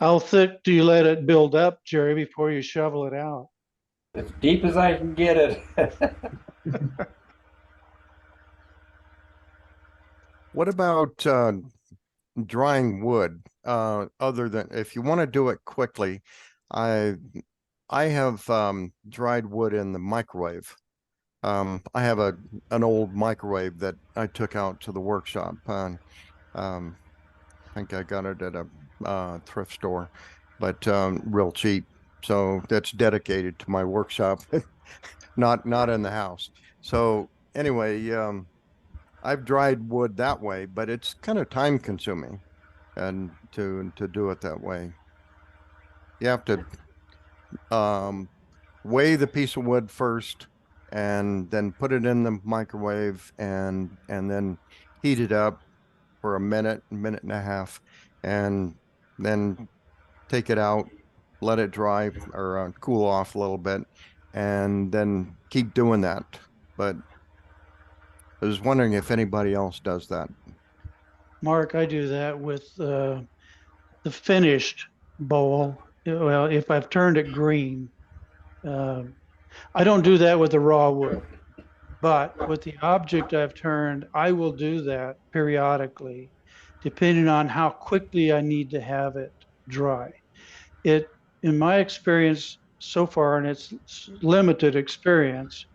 How thick do you let it build up, Jerry, before you shovel it out? As deep as I can get it. What about drying wood? Other than if you want to do it quickly, I have dried wood in the microwave. I have an old microwave that I took out to the workshop. I think I got it at a thrift store, but real cheap. So that's dedicated to my workshop, not in the house. So anyway, I've dried wood that way, but it's kind of time consuming, and to do it that way, you have to weigh the piece of wood first, and then put it in the microwave, and then heat it up for a minute and a half, and then take it out, let it dry or cool off a little bit, and then keep doing that. But I was wondering if anybody else does that. Mark, I do that with the finished bowl. Well, if I've turned it green, I don't do that with the raw wood, but with the object I've turned, I will do that periodically, depending on how quickly I need to have it dry. In my experience so far, and it's limited experience,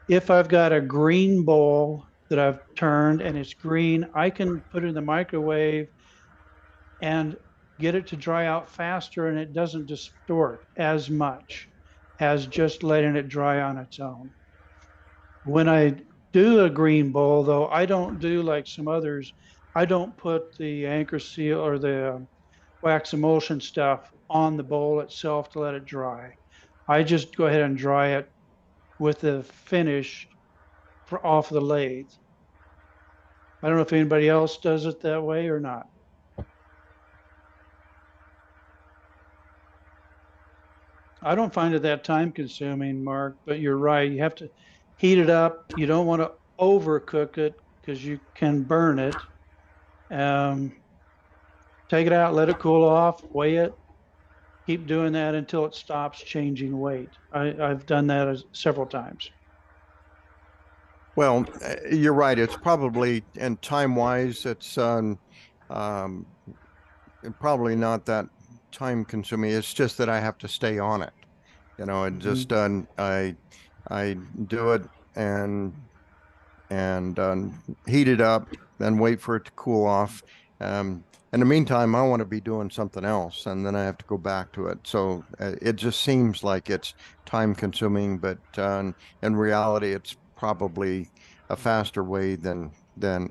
if I've got a green bowl that I've turned and it's green, I can put it in the microwave and get it to dry out faster, and it doesn't distort as much as just letting it dry on its own. When I do a green bowl, though, I don't do like some others. I don't put the anchor seal or the wax emulsion stuff on the bowl itself to let it dry. I just go ahead and dry it with the finish off the lathe. I don't know if anybody else does it that way or not. I don't find it that time consuming, Mark, but you're right. You have to heat it up. You don't want to overcook it because you can burn it. Take it out, let it cool off, weigh it, keep doing that until it stops changing weight. I've done that several times. Well, you're right. It's probably, and time-wise, it's probably not that time consuming. It's just that I have to stay on it. You know, and just I do it and heat it up, then wait for it to cool off. In the meantime, I want to be doing something else, and then I have to go back to it. So it just seems like it's time consuming, but in reality, it's probably a faster way than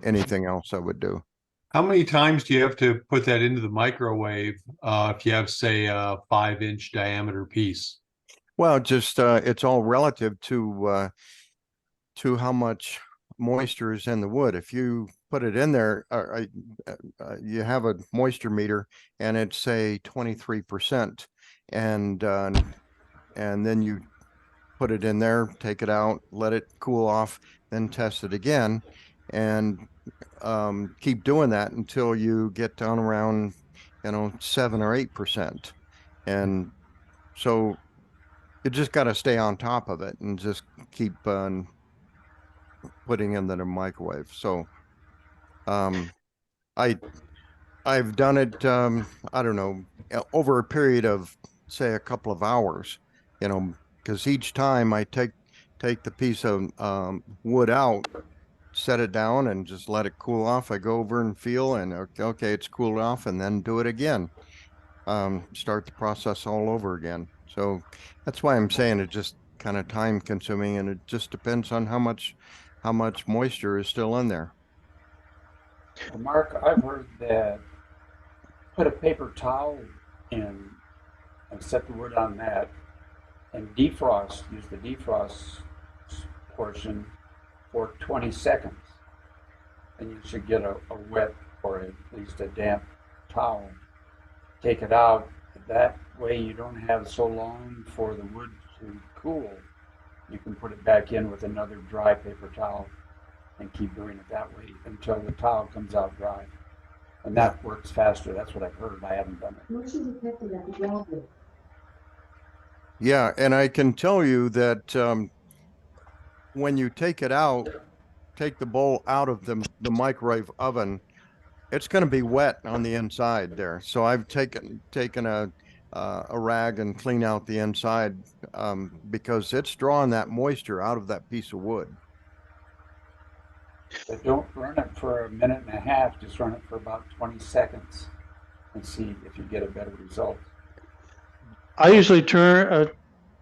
anything else I would do. How many times do you have to put that into the microwave if you have, say, a 5-inch diameter piece? Well, just it's all relative to how much moisture is in the wood. If you put it in there, you have a moisture meter and it's say 23%, and then you put it in there, take it out, let it cool off, then test it again, and keep doing that until you get down around 7 or 8%. And so you just got to stay on top of it and just keep putting in the microwave. So I've done it I don't know, over a period of say a couple of hours, because each time I take the piece of wood out, set it down and just let it cool off. I go over and feel, and okay, it's cooled off, and then do it again. Start the process all over again. So that's why I'm saying it just kind of time consuming, and it just depends on how much moisture is still in there. Well, Mark, I've heard that put a paper towel in and set the wood on that and defrost, use the defrost portion for 20 seconds. And you should get a wet or at least a damp towel. Take it out. That way you don't have so long for the wood to cool. You can put it back in with another dry paper towel and keep doing it that way until the towel comes out dry. And that works faster. That's what I've heard. I haven't done it. Yeah, and I can tell you that when you take it out, take the bowl out of the microwave oven, it's going to be wet on the inside there. So I've taken a rag and clean out the inside because it's drawing that moisture out of that piece of wood. But don't run it for a minute and a half. Just run it for about 20 seconds and see if you get a better result. I usually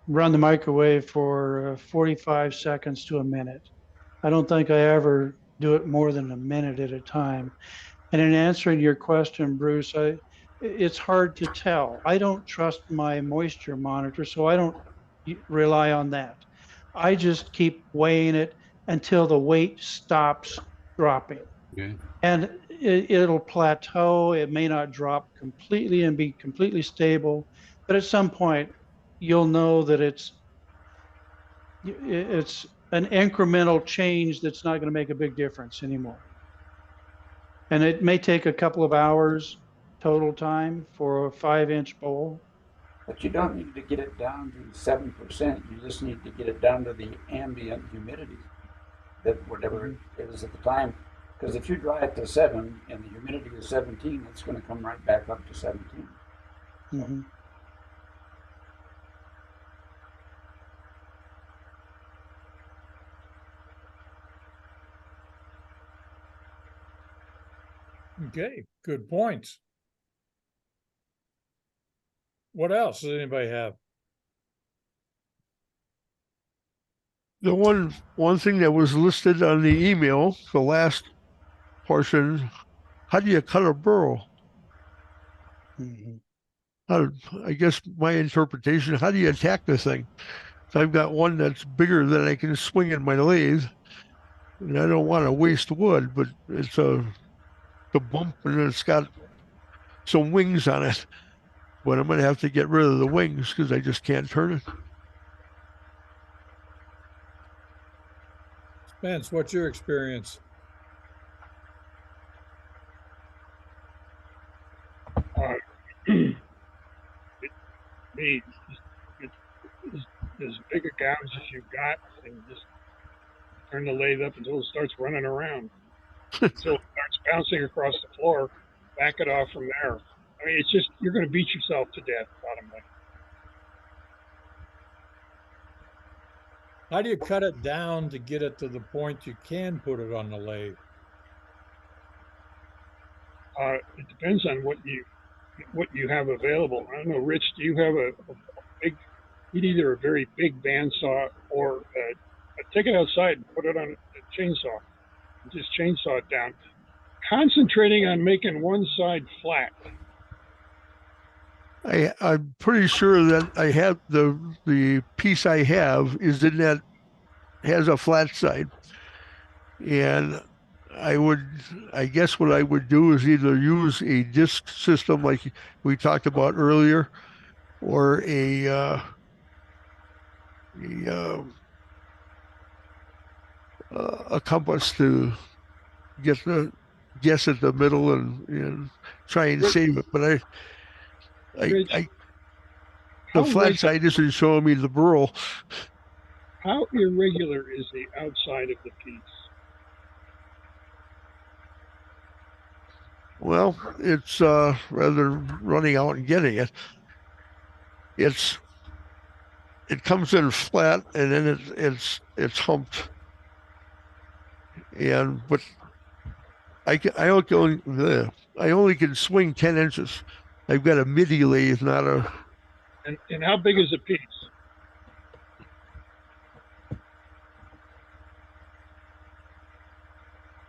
run the microwave for 45 seconds to a minute. I don't think I ever do it more than a minute at a time. And in answering your question, Bruce, it's hard to tell. I don't trust my moisture monitor, so I don't rely on that. I just keep weighing it until the weight stops dropping. Okay. And it'll plateau. It may not drop completely and be completely stable, but at some point you'll know that it's an incremental change that's not going to make a big difference anymore. And it may take a couple of hours total time for a 5-inch bowl. But you don't need to get it down to 7%. You just need to get it down to the ambient humidity, that whatever it is at the time. Because if you dry it to 7 and the humidity is 17, it's going to come right back up to 17. Mm-hmm. Okay, good points. What else does anybody have? The one thing that was listed on the email, the last portion, how do you cut a burl? Mm-hmm. I guess my interpretation, how do you attack the thing? So I've got one that's bigger than I can swing in my lathe. And I don't want to waste wood, but it's the bump and it's got some wings on it. But I'm going to have to get rid of the wings because I just can't turn it. Spence, what's your experience? The as big a gouge as you've got, and just turn the lathe up until it starts running around, until it starts bouncing across the floor. Back it off from there. I mean, it's just you're going to beat yourself to death. Bottom line. How do you cut it down to get it to the point you can put it on the lathe? It depends on what you have available. I don't know, Rich. Do you have a big? You'd either a very big bandsaw or take it outside and put it on a chainsaw. And just chainsaw it down, concentrating on making one side flat. I'm pretty sure that I have the piece I have is in that has a flat side. And I guess what I would do is either use a disc system like we talked about earlier, or a compass to guess at the middle and try and save it. But Rich, the how flat side isn't showing me the burl. How irregular is the outside of the piece? Well, it's rather running out and getting it. It comes in flat and then it's humped. But I only can swing 10 inches. I've got a midi lathe, not a. And how big is the piece?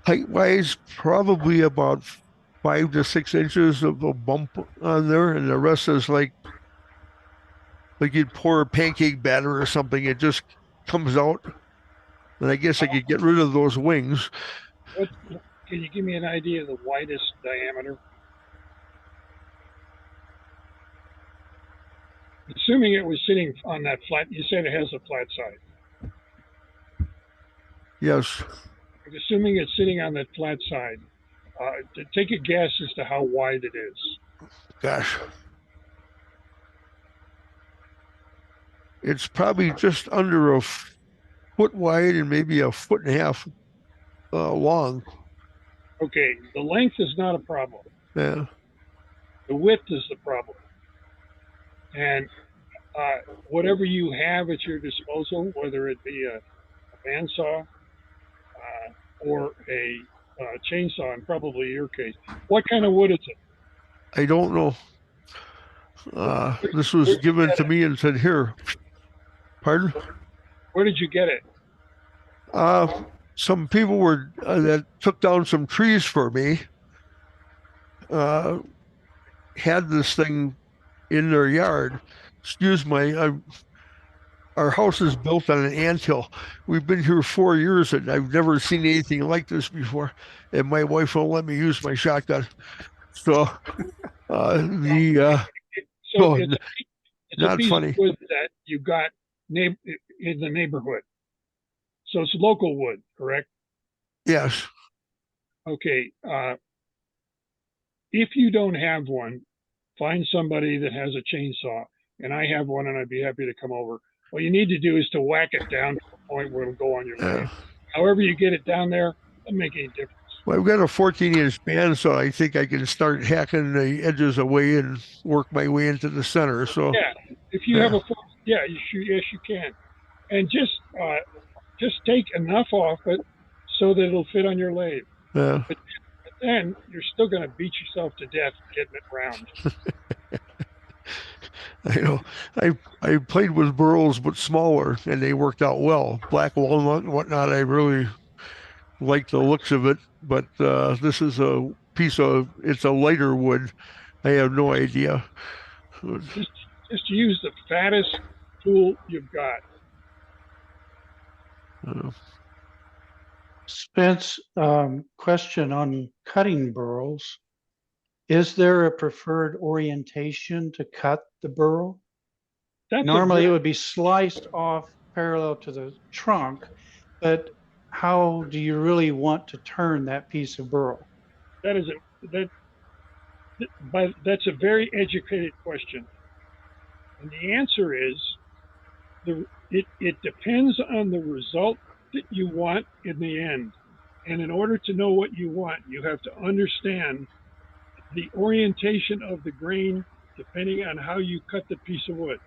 Height-wise, probably about 5 to 6 inches of a bump on there, and the rest is like you'd pour a pancake batter or something. It just comes out, and I guess I could get rid of those wings. Can you give me an idea of the widest diameter? Assuming it was sitting on that flat, you said it has a flat side. Yes. Assuming it's sitting on that flat side, take a guess as to how wide it is. Gosh. It's probably just under a foot wide and maybe a foot and a half long. Okay, the length is not a problem. Yeah. The width is the problem. And whatever you have at your disposal, whether it be a bandsaw or a chainsaw, and probably your case, what kind of wood is it? I don't know. This was given to me and said, "Here." Pardon? Where did you get it? Some people were that took down some trees for me. Had this thing in their yard. Excuse my. Our house is built on an anthill. We've been here 4 years and I've never seen anything like this before. And my wife won't let me use my shotgun. So So it's not a piece funny. of wood that you got in the neighborhood. So it's local wood, correct? Yes. Okay. If you don't have one, find somebody that has a chainsaw, and I have one, and I'd be happy to come over. What you need to do is to whack it down to the point where it'll go on your lathe. However you get it down there, doesn't make any difference. Well, I've got a 14-inch band, so I think I can start hacking the edges away and work my way into the center. So yeah, if you have a yes, you can, and just take enough off it so that it'll fit on your lathe. Yeah. But then you're still going to beat yourself to death getting it round. I know. I played with burls, but smaller, and they worked out well. Black walnut and whatnot. I really like the looks of it, but this is it's a lighter wood. I have no idea. Just use the fattest tool you've got. Spence, question on cutting burls. Is there a preferred orientation to cut the burl? That's a Normally, it very- would be sliced off parallel to the trunk, but how do you really want to turn that piece of burl? that is a that that's a very educated question, and the answer is it depends on the result that you want in the end. And in order to know what you want, you have to understand the orientation of the grain depending on how you cut the piece of wood.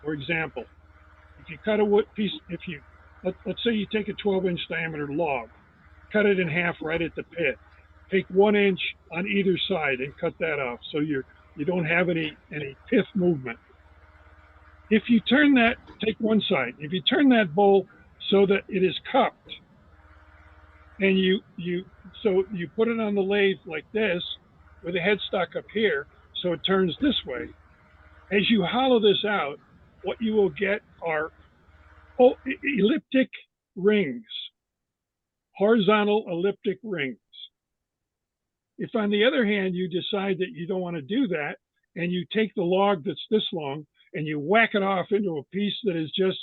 For example, if you cut a wood piece, let's say you take a 12-inch diameter log, cut it in half right at the pit, take 1 inch on either side and cut that off so you don't have any pith movement. If you turn that, take one side, if you turn that bowl so that it is cupped, and you put it on the lathe like this with a headstock up here so it turns this way. As you hollow this out, what you will get are elliptic rings, horizontal elliptic rings. If on the other hand you decide that you don't want to do that and you take the log that's this long and you whack it off into a piece that is just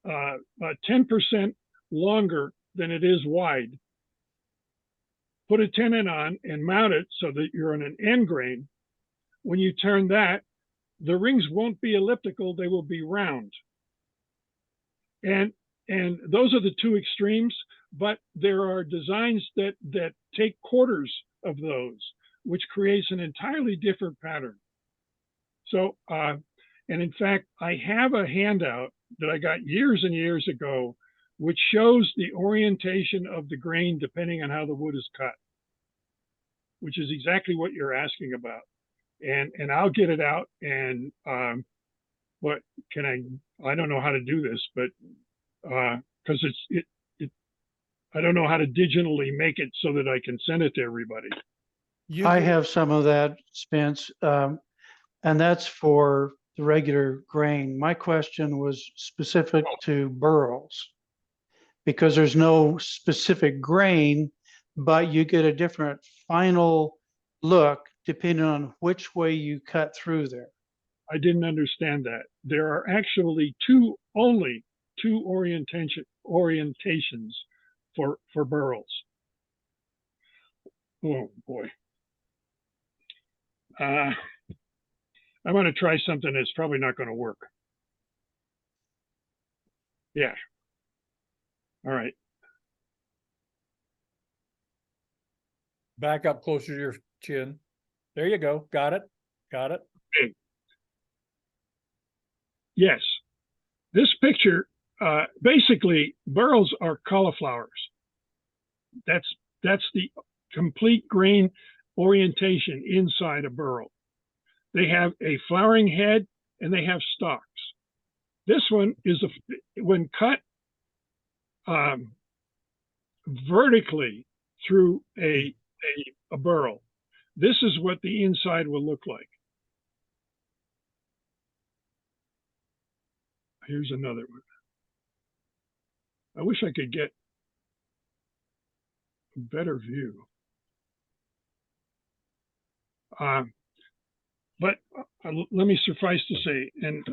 10% longer than it is wide, put a tenon on and mount it so that you're on an end grain. When you turn that, the rings won't be elliptical, they will be round. And those are the two extremes, but there are designs that take quarters of those, which creates an entirely different pattern. So, and in fact, I have a handout that I got years and years ago, which shows the orientation of the grain depending on how the wood is cut, which is exactly what you're asking about. And I'll get it out. And what can I don't know how to do this, but because I don't know how to digitally make it so that I can send it to everybody. I have some of that, Spence, and that's for the regular grain. My question was specific to burls because there's no specific grain, but you get a different final look depending on which way you cut through there. I didn't understand that. There are actually only two orientations for burls. Oh boy. I'm going to try something that's probably not going to work. Yeah. All right. Back up closer to your chin. There you go. Got it. Got it. Okay. Yes. This picture, basically, burls are cauliflowers. That's the complete grain orientation inside a burl. They have a flowering head and they have stalks. This one is when cut vertically through a burl. This is what the inside will look like. Here's another one. I wish I could get a better view. But let me suffice to say, and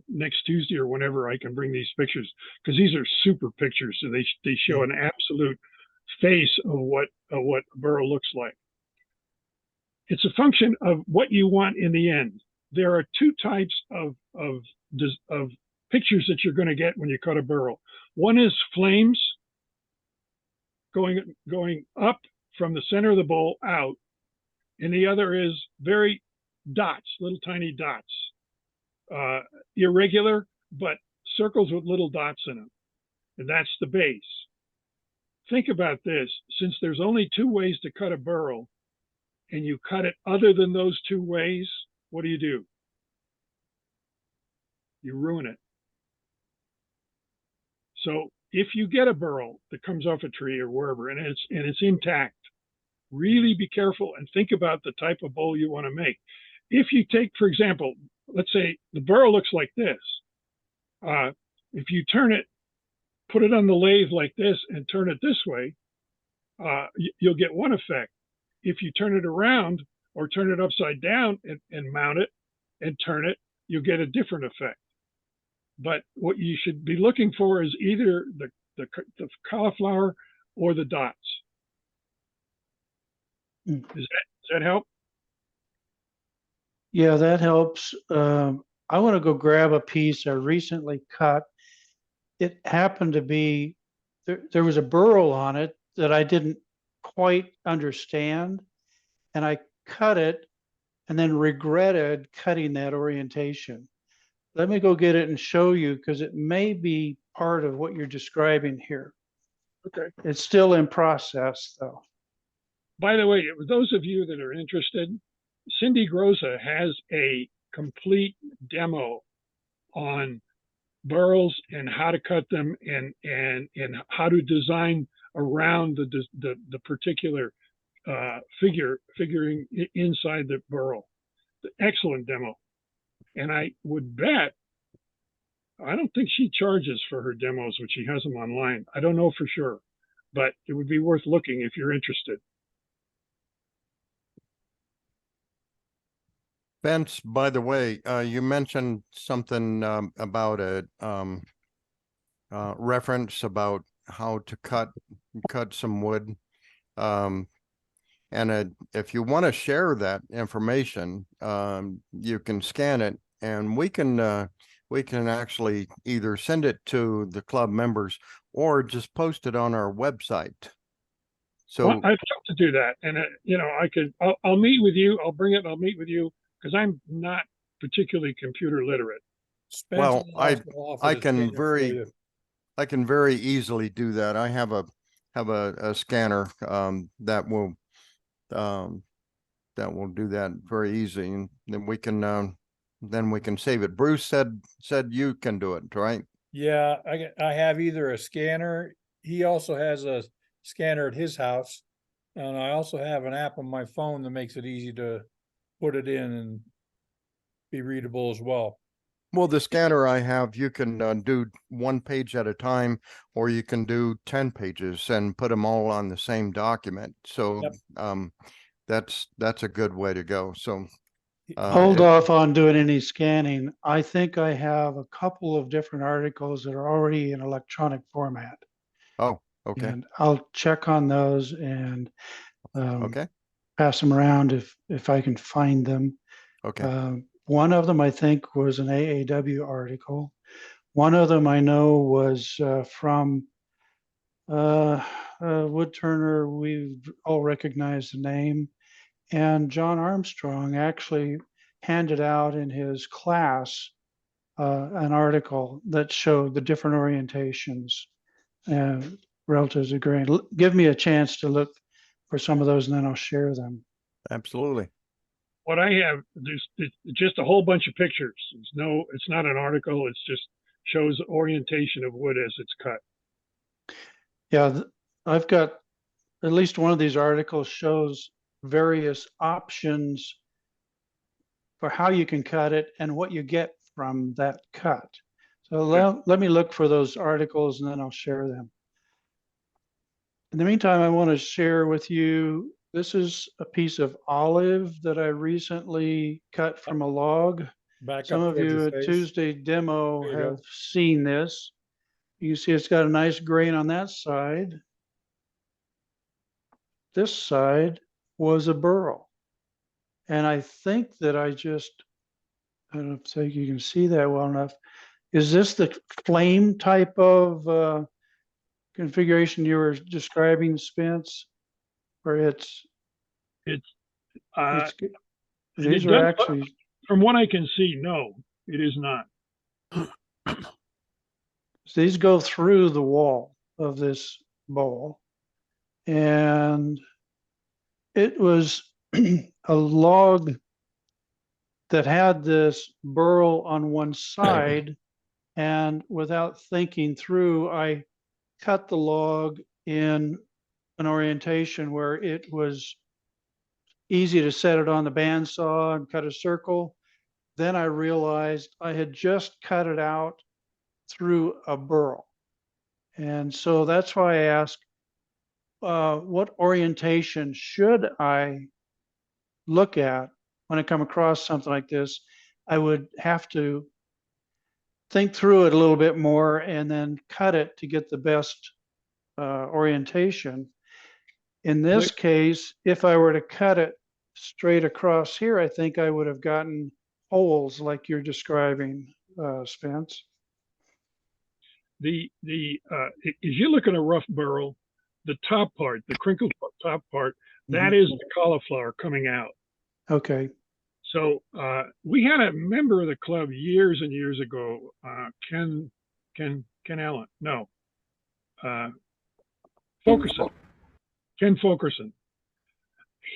next Tuesday or whenever I can bring these pictures, because these are super pictures, so they show an absolute face of what a burl looks like. It's a function of what you want in the end. There are two types of pictures that you're going to get when you cut a burl. One is flames going up from the center of the bowl out, and the other is very dots, little tiny dots, irregular, but circles with little dots in them. And that's the base. Think about this. Since there's only two ways to cut a burl, and you cut it other than those two ways, what do? You ruin it. So if you get a burl that comes off a tree or wherever, and it's intact, really be careful and think about the type of bowl you want to make. If you take, for example, let's say the burl looks like this. If you turn it put it on the lathe like this and turn it this way, you'll get one effect. If you turn it around or turn it upside down and mount it and turn it, you'll get a different effect. But what you should be looking for is either the cauliflower or the dots. Mm. Does that help? Yeah, that helps. I want to go grab a piece I recently cut. It happened to be, there was a burl on it that I didn't quite understand. And I cut it and then regretted cutting that orientation. Let me go get it and show you, because it may be part of what you're describing here. Okay. It's still in process though. By the way, those of you that are interested, Cindy Groza has a complete demo on burls and how to cut them and how to design around the particular figuring inside the burl. Excellent demo. And I would bet, I don't think she charges for her demos when she has them online. I don't know for sure, but it would be worth looking if you're interested. Vince, by the way, you mentioned something about a reference about how to cut some wood. And if you want to share that information, you can scan it, and we can actually either send it to the club members or just post it on our website. So I'd love to do that, and I'll meet with you. I'll bring it. I'll meet with you because I'm not particularly computer literate. Well, Spencer I offered a can scanner for you. I can very easily do that. I have a scanner that will do that very easy, and then we can save it. Bruce said you can do it, right? Yeah, I have either a scanner. He also has a scanner at his house, and I also have an app on my phone that makes it easy to put it in and be readable as well. Well, the scanner I have, you can do one page at a time, or you can do 10 pages and put them all on the same document. So Yep. That's a good way to go. So Hold off on doing any scanning. I think I have a couple of different articles that are already in electronic format. Oh, okay. And I'll check on those and Okay. pass them around if I can find them. Okay. One of them I think was an AAW article. One of them I know was from Woodturner. We all recognize the name. And John Armstrong actually handed out in his class an article that showed the different orientations relative to grain. Give me a chance to look for some of those, and then I'll share them. Absolutely. What I have, it's just a whole bunch of pictures. It's not an article. It's just shows orientation of wood as it's cut. Yeah, I've got at least one of these articles shows various options for how you can cut it and what you get from that cut. So let me look for those articles and then I'll share them. In the meantime, I want to share with you, this is a piece of olive that I recently cut from a log. Some of you at Tuesday demo have seen this. You see it's got a nice grain on that side. This side was a burl. And I think that I don't think you can see that well enough. Is this the flame type of configuration you were describing, Spence? Or these are actually, from what I can see, no, it is not. these go through the wall of this bowl. And it was a log that had this burl on one side, and without thinking through, I cut the log in an orientation where it was easy to set it on the bandsaw and cut a circle. Then I realized I had just cut it out through a burl. And so that's why I ask, what orientation should I look at when I come across something like this? I would have to think through it a little bit more and then cut it to get the best orientation. In this case, if I were to cut it straight across here, I think I would have gotten holes like you're describing, Spence. If you look at a rough burl, the top part, the crinkled top part, that is the cauliflower coming out. Okay. So we had a member of the club years and years ago, Ken Allen, no, Fulkerson, Ken Fulkerson.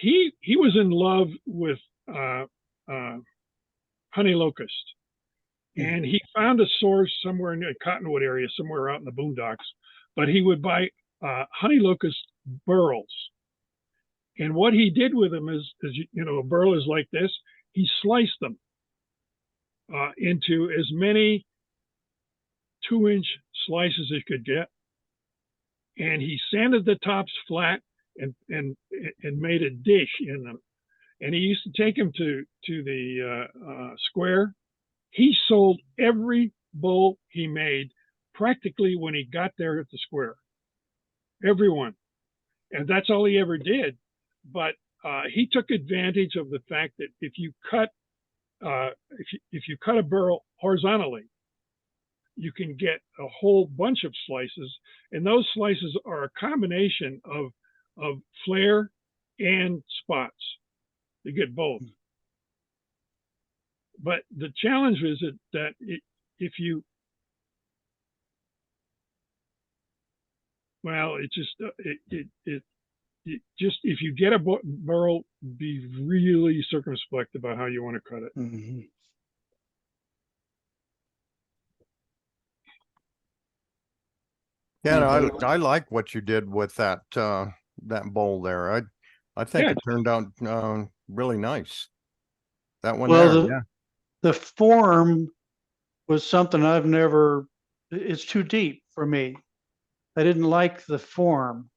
He was in love with honey locust, and he found a source somewhere in the Cottonwood area, somewhere out in the boondocks. But he would buy honey locust burls, and what he did with them is you know, a burl is like this. He sliced them into as many 2-inch slices as he could get, and he sanded the tops flat and made a dish in them. And he used to take them to the square. He sold every bull he made practically when he got there at the square. Everyone. And that's all he ever did. But he took advantage of the fact that if you cut a burl horizontally, you can get a whole bunch of slices, and those slices are a combination of flare and spots. You get both. But the challenge is that if you, well, it just if you get a burl, be really circumspect about how you want to cut it. Mm-hmm. Yeah, no, I like what you did with that that bowl there. I think it turned out really nice. That one Well, there, the form was something I've never, it's too deep for me. I didn't like the form,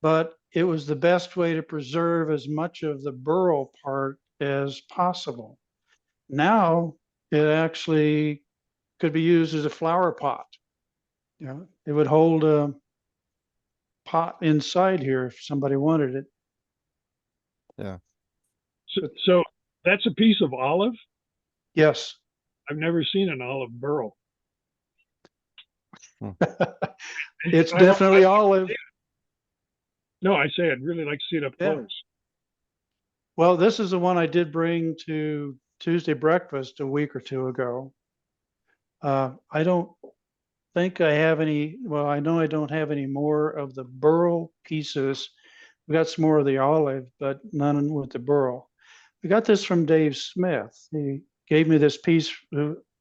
but it was the best way to preserve as much of the burl part as possible. Now it actually could be used as a flower pot. You know, it would hold a pot inside here if somebody wanted it. Yeah. So that's a piece of olive? Yes. I've never seen an olive burl. It's definitely olive. No, I say I'd really like to see it up close. Well, this is the one I did bring to Tuesday breakfast a week or two ago. I don't think I have any, well, I know I don't have any more of the burl pieces. We got some more of the olive, but none with the burl. We got this from Dave Smith. He gave me this piece.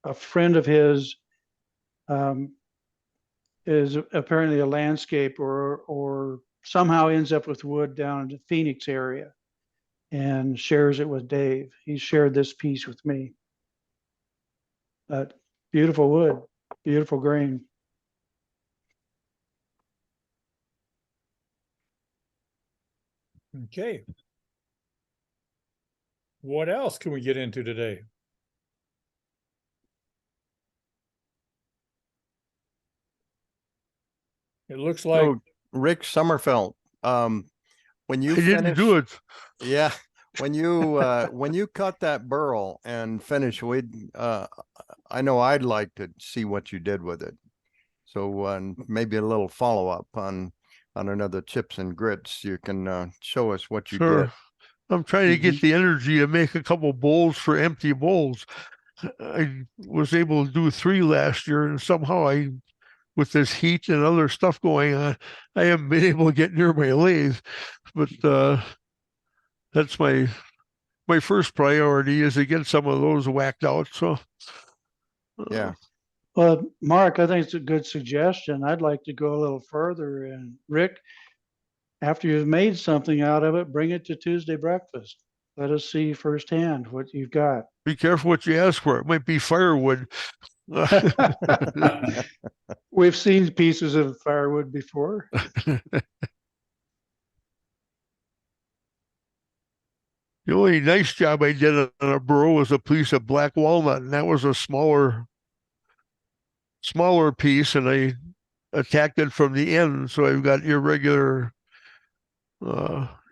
A friend of his is apparently a landscaper or somehow ends up with wood down in the Phoenix area and shares it with Dave. He shared this piece with me. Beautiful wood, beautiful grain. Okay. What else can we get into today? It looks like So, Rick Sommerfeld, when you I didn't do it. yeah, when you cut that burl and finish, I know I'd like to see what you did with it. So maybe a little follow up on another chips and grits. You can show us what you did. I'm trying to get the energy to make a couple bowls for empty bowls. I was able to do 3 last year, and somehow with this heat and other stuff going on, I haven't been able to get near my lathe. But that's my first priority is to get some of those whacked out. So yeah. Well, Mark, I think it's a good suggestion. I'd like to go a little further. And Rick, after you've made something out of it, bring it to Tuesday breakfast. Let us see firsthand what you've got. be careful what you ask for. It might be firewood. We've seen pieces of firewood before. The only nice job I did on a burl was a piece of black walnut, and that was a smaller piece, and I attacked it from the end, so I've got irregular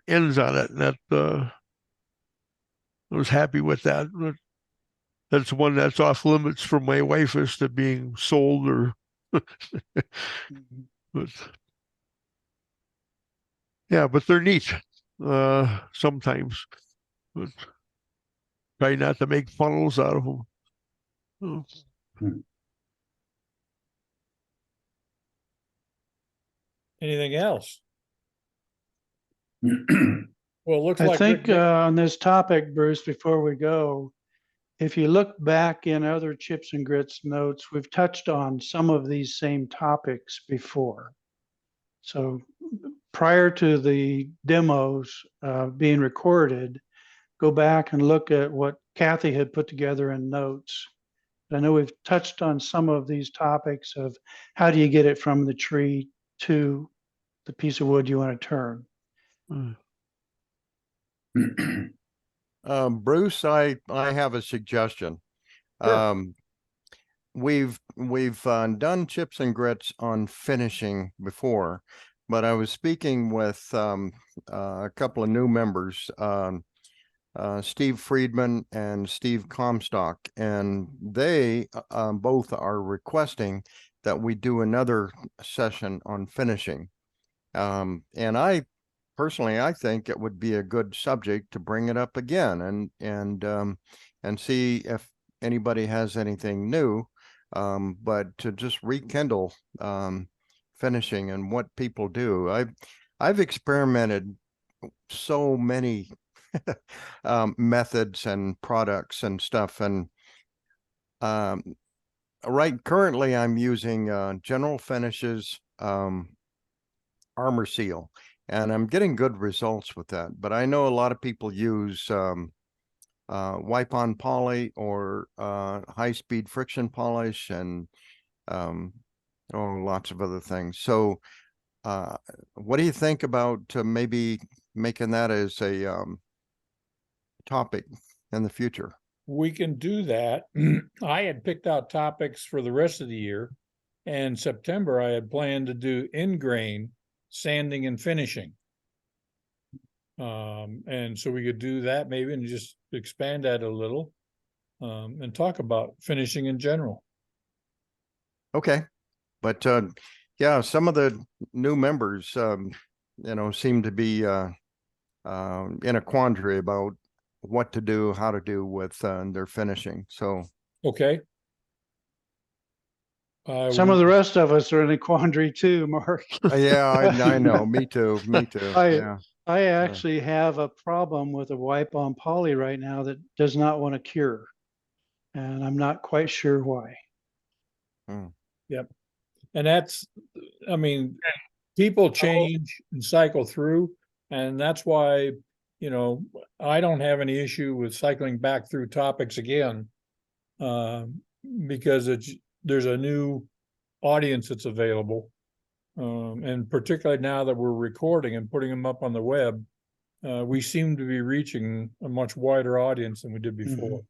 ends on it, and that I was happy with that. But that's one that's off limits for my wife as to being sold or but yeah, but they're neat sometimes. But try not to make funnels out of them. Oh. Anything else? Well, it looks I like think Rick- on this topic, Bruce, before we go, if you look back in other Chips and Grits notes, we've touched on some of these same topics before. So prior to the demos being recorded, go back and look at what Kathy had put together in notes. I know we've touched on some of these topics of how do you get it from the tree to the piece of wood you want to turn. Bruce, I have a suggestion. Sure. We've done Chips and Grits on finishing before, but I was speaking with a couple of new members, Steve Friedman and Steve Comstock, and they both are requesting that we do another session on finishing. And I personally, I think it would be a good subject to bring it up again and see if anybody has anything new, but to just rekindle finishing and what people do. I've experimented so many methods and products and stuff, and currently I'm using General Finishes Armor Seal, and I'm getting good results with that. But I know a lot of people use wipe on poly or high speed friction polish and lots of other things. So what do you think about maybe making that as a topic in the future? we can do that. I had picked out topics for the rest of the year. And September, I had planned to do in-grain sanding and finishing. And so we could do that maybe and just expand that a little and talk about finishing in general. Okay. But yeah, some of the new members, seem to be in a quandary about what to do, how to do with their finishing. So, Okay. Some of the rest of us are in a quandary too, Mark. yeah, I know. Me too. Me too. Yeah. I actually have a problem with a wipe on poly right now that does not want to cure. And I'm not quite sure why. Yep. And that's, I mean, people change and cycle through. And that's why, I don't have any issue with cycling back through topics again. Because there's a new audience that's available. And particularly now that we're recording and putting them up on the web, we seem to be reaching a much wider audience than we did before.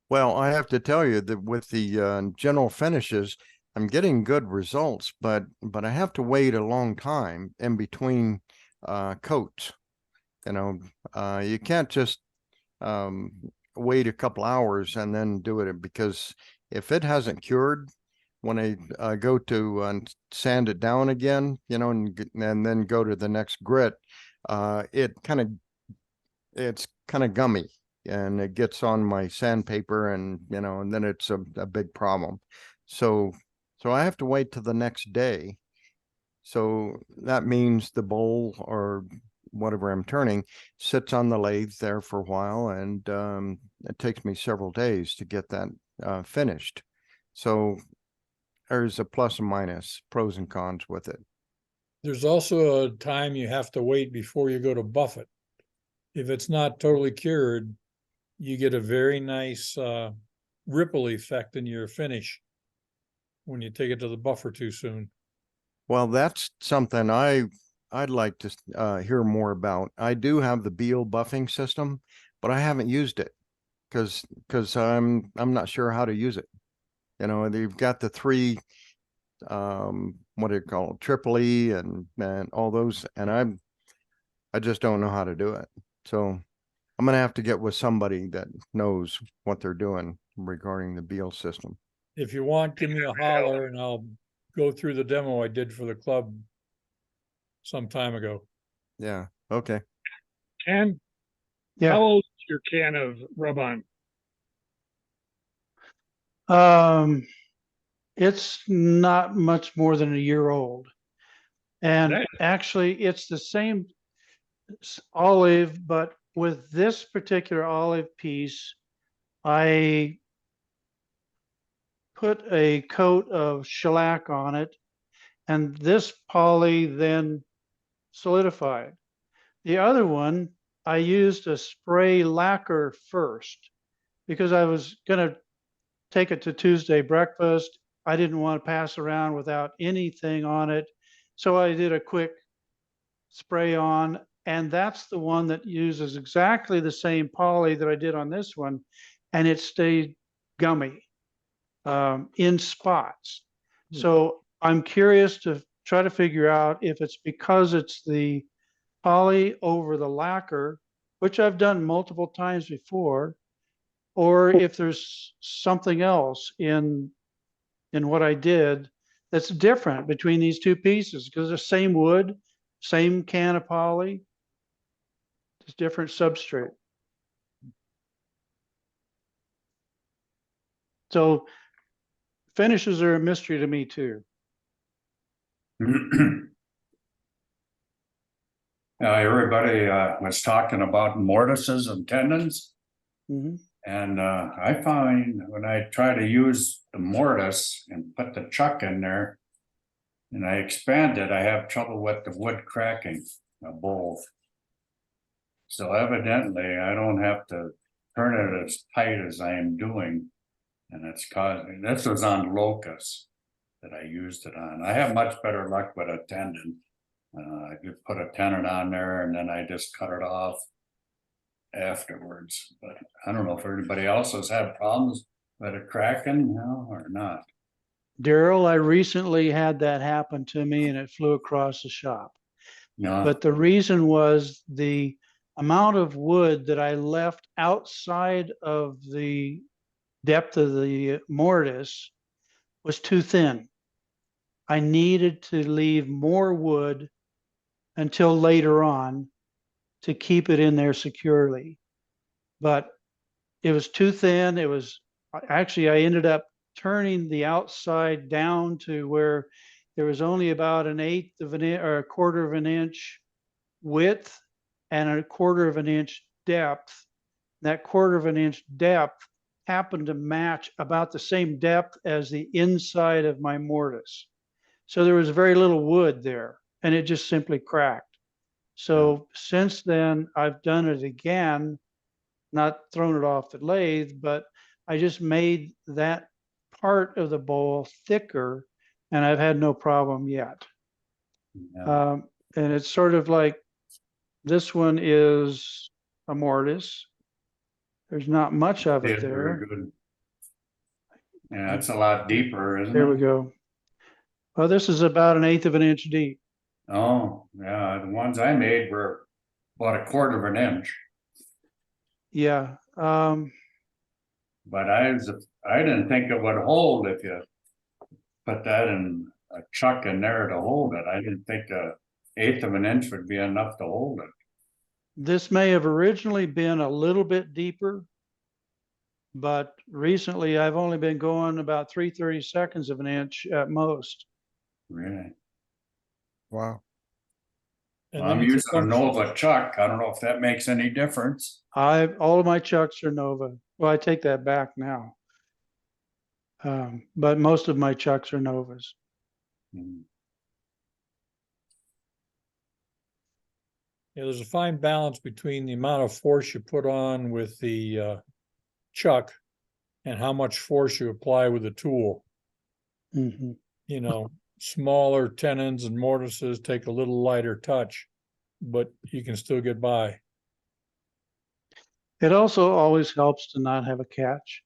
Well, I have to tell you that with the General Finishes, I'm getting good results, but I have to wait a long time in between coats. You can't just wait a couple hours and then do it, because if it hasn't cured, when I go to sand it down again, and then go to the next grit, it's kind of gummy and it gets on my sandpaper, and then it's a big problem. So I have to wait till the next day. So that means the bowl or whatever I'm turning sits on the lathe there for a while, and it takes me several days to get that finished. So there's a plus and minus, pros and cons with it. There's also a time you have to wait before you go to buff it. If it's not totally cured, you get a very nice ripple effect in your finish when you take it to the buffer too soon. Well, that's something I'd like to hear more about. I do have the Beal buffing system, but I haven't used it because I'm not sure how to use it. You know, they've got the three what do you call it, triple E and all those, and I just don't know how to do it. So I'm gonna have to get with somebody that knows what they're doing regarding the Beal system. If you want, give me a holler and I'll go through the demo I did for the club some time ago. Yeah. Okay. And Yeah. how old is your can of rub-on? It's not much more than a year old. And That- actually, it's the same olive, but with this particular olive piece, I put a coat of shellac on it, and this poly then solidified. The other one, I used a spray lacquer first because I was going to take it to Tuesday breakfast. I didn't want to pass around without anything on it. So I did a quick spray on, and that's the one that uses exactly the same poly that I did on this one, and it stayed gummy in spots. So I'm curious to try to figure out if it's because it's the poly over the lacquer, which I've done multiple times before, or if there's something else in what I did that's different between these two pieces, because they're same wood, same can of poly, just different substrate. So finishes are a mystery to me too. Everybody was talking about mortises and tendons. Mm-hmm. And I find when I try to use the mortise and put the chuck in there and I expand it, I have trouble with the wood cracking a bowl. So evidently I don't have to turn it as tight as I am doing. And it's causing, this was on locust that I used it on. I have much better luck with a tendon. I could put a tendon on there and then I just cut it off afterwards. But I don't know if everybody else has had problems with it cracking now or not. Daryl, I recently had that happen to me and it flew across the shop. No. But the reason was the amount of wood that I left outside of the depth of the mortise was too thin. I needed to leave more wood until later on to keep it in there securely. But it was too thin. It was actually, I ended up turning the outside down to where there was only about an eighth of an inch or a quarter of an inch width and a quarter of an inch depth. That quarter of an inch depth happened to match about the same depth as the inside of my mortise. So there was very little wood there and it just simply cracked. So since then, I've done it again, not thrown it off the lathe, but I just made that part of the bowl thicker and I've had no problem yet. Yeah. And it's sort of like this one is a mortise. There's not much of it Did very there. good. Yeah, it's a lot deeper, isn't There it? we go. Well, this is about an eighth of an inch deep. Oh, yeah, the ones I made were about a quarter of an inch. Yeah. But I didn't think it would hold if you put that in a chuck in there to hold it. I didn't think a eighth of an inch would be enough to hold it. This may have originally been a little bit deeper, but recently I've only been going about 3/32 of an inch at most. Really? Wow. And I'm then it's a using a Nova chuck. I don't know if that makes any difference. All of my chucks are Nova. Well, I take that back now. But most of my chucks are Novas. Hmm. Yeah, there's a fine balance between the amount of force you put on with the chuck and how much force you apply with the tool. Mhm. You know, smaller tenons and mortises take a little lighter touch, but you can still get by. It also always helps to not have a catch.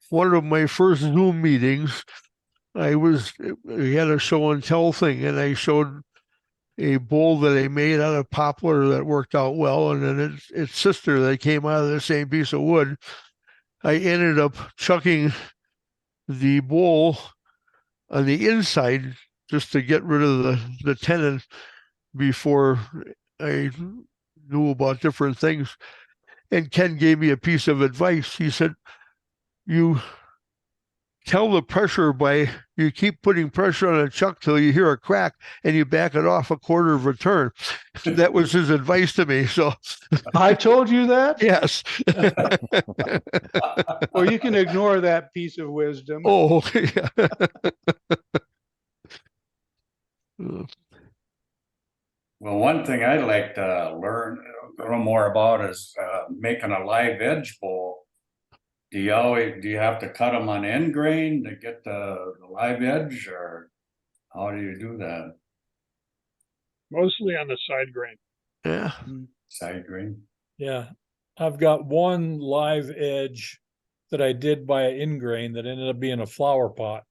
One of my first Zoom meetings, we had a show and tell thing, and I showed a bowl that I made out of poplar that worked out well, and then its sister that came out of the same piece of wood. I ended up chucking the bowl on the inside just to get rid of the tenon before I knew about different things. And Ken gave me a piece of advice. He said, you tell the pressure by, you keep putting pressure on a chuck till you hear a crack and you back it off a quarter of a turn. That was his advice to me. So I told you that? yes. Or you can ignore that piece of wisdom. Oh, yeah. Well, one thing I'd like to learn a little more about is making a live edge bowl. Do you have to cut them on end grain to get the live edge, or how do you do that? Mostly on the side grain. Yeah. Side grain? Yeah, I've got one live edge that I did by an in grain that ended up being a flower pot,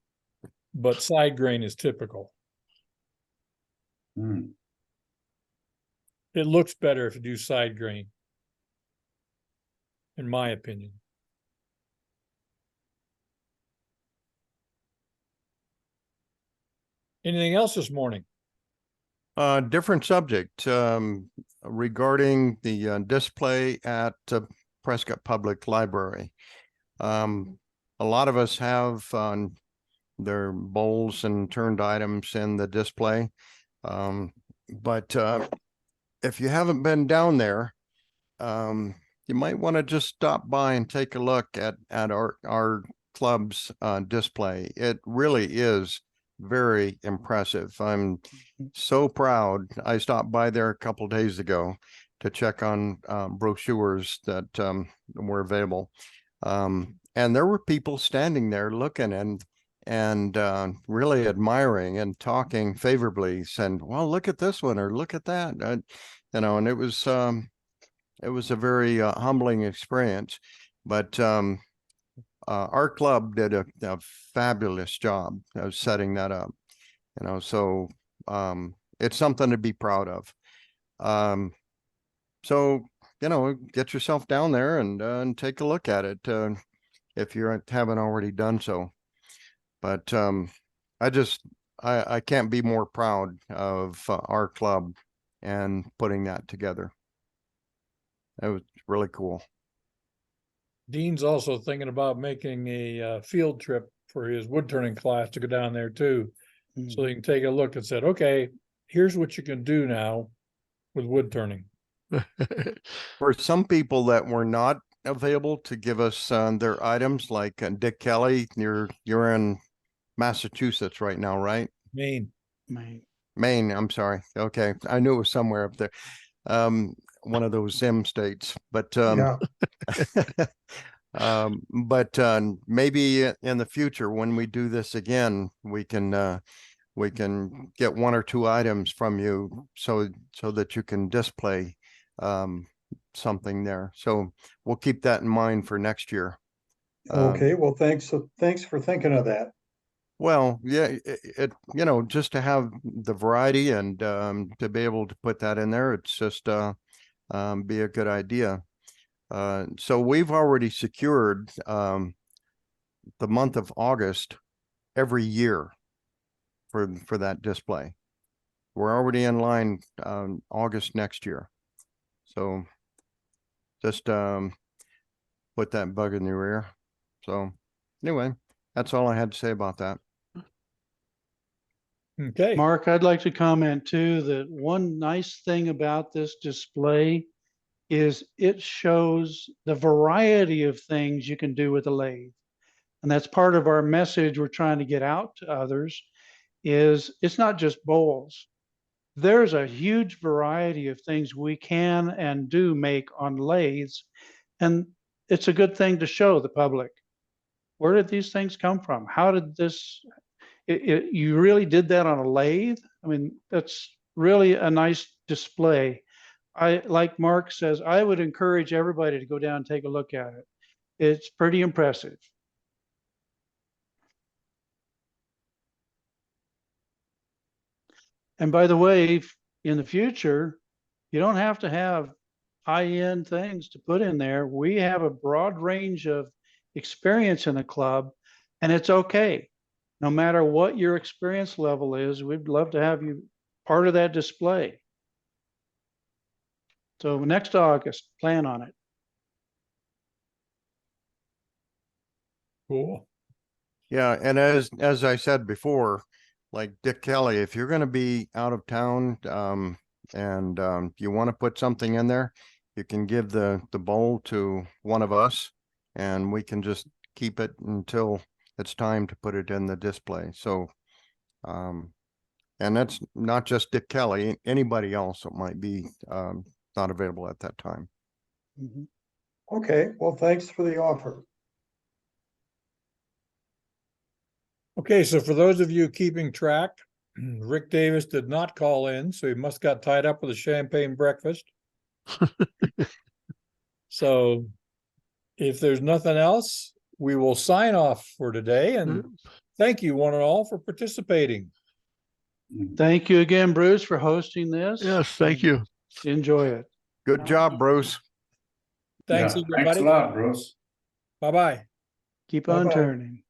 but side grain is typical. Hmm. It looks better if you do side grain, in my opinion. Anything else this morning? Different subject, regarding the display at Prescott Public Library. A lot of us have their bowls and turned items in the display. But if you haven't been down there, you might want to just stop by and take a look at our club's display. It really is very impressive. I'm so proud. I stopped by there a couple of days ago to check on brochures that were available. And there were people standing there looking and really admiring and talking favorably, saying, well, look at this one or look at that. You know, and it was a very humbling experience. But our club did a fabulous job of setting that up, you know, so it's something to be proud of. So, you know, get yourself down there and take a look at it if you haven't already done so. But I can't be more proud of our club and putting that together. It was really cool. Dean's also thinking about making a field trip for his wood turning class to go down there too. So he can take a look and said, okay, here's what you can do now with wood turning. For some people that were not available to give us their items, like Dick Kelly, you're in Massachusetts right now, right? Maine. Maine, I'm sorry. Okay, I knew it was somewhere up there. One of those M states, but Yeah. but maybe in the future when we do this again, we can get one or two items from you so that you can display something there. So we'll keep that in mind for next year. Okay, well, thanks for thinking of that. Well, yeah, it you know, just to have the variety and to be able to put that in there, it's just be a good idea. So we've already secured the month of August every year for that display. We're already in line August next year. So just put that bug in your ear. So anyway, that's all I had to say about that. Okay. Mark, I'd like to comment too, that one nice thing about this display is it shows the variety of things you can do with a lathe. And that's part of our message we're trying to get out to others, is it's not just bowls. There's a huge variety of things we can and do make on lathes. And it's a good thing to show the public. Where did these things come from? How did this, you really did that on a lathe? I mean, that's really a nice display. Like Mark says, I would encourage everybody to go down and take a look at it. It's pretty impressive. And by the way, in the future, you don't have to have high-end things to put in there. We have a broad range of experience in the club, and it's okay. No matter what your experience level is, we'd love to have you part of that display. So next August, plan on it. Cool. Yeah, and as I said before, like Dick Kelly, if you're going to be out of town, and you want to put something in there, you can give the bowl to one of us, and we can just keep it until it's time to put it in the display. So, and that's not just Dick Kelly, anybody else that might be not available at that time. Mhm. Okay, well, thanks for the offer. Okay, so for those of you keeping track, Rick Davis did not call in, so he must got tied up with a champagne breakfast. So if there's nothing else, we will sign off for today, and thank you one and all for participating. Thank you again, Bruce, for hosting this. Yes, thank you. Enjoy it. Good job, Bruce. Thanks, Yeah, everybody. Thanks a lot, Bruce. Bye-bye. Keep on Bye-bye. turning.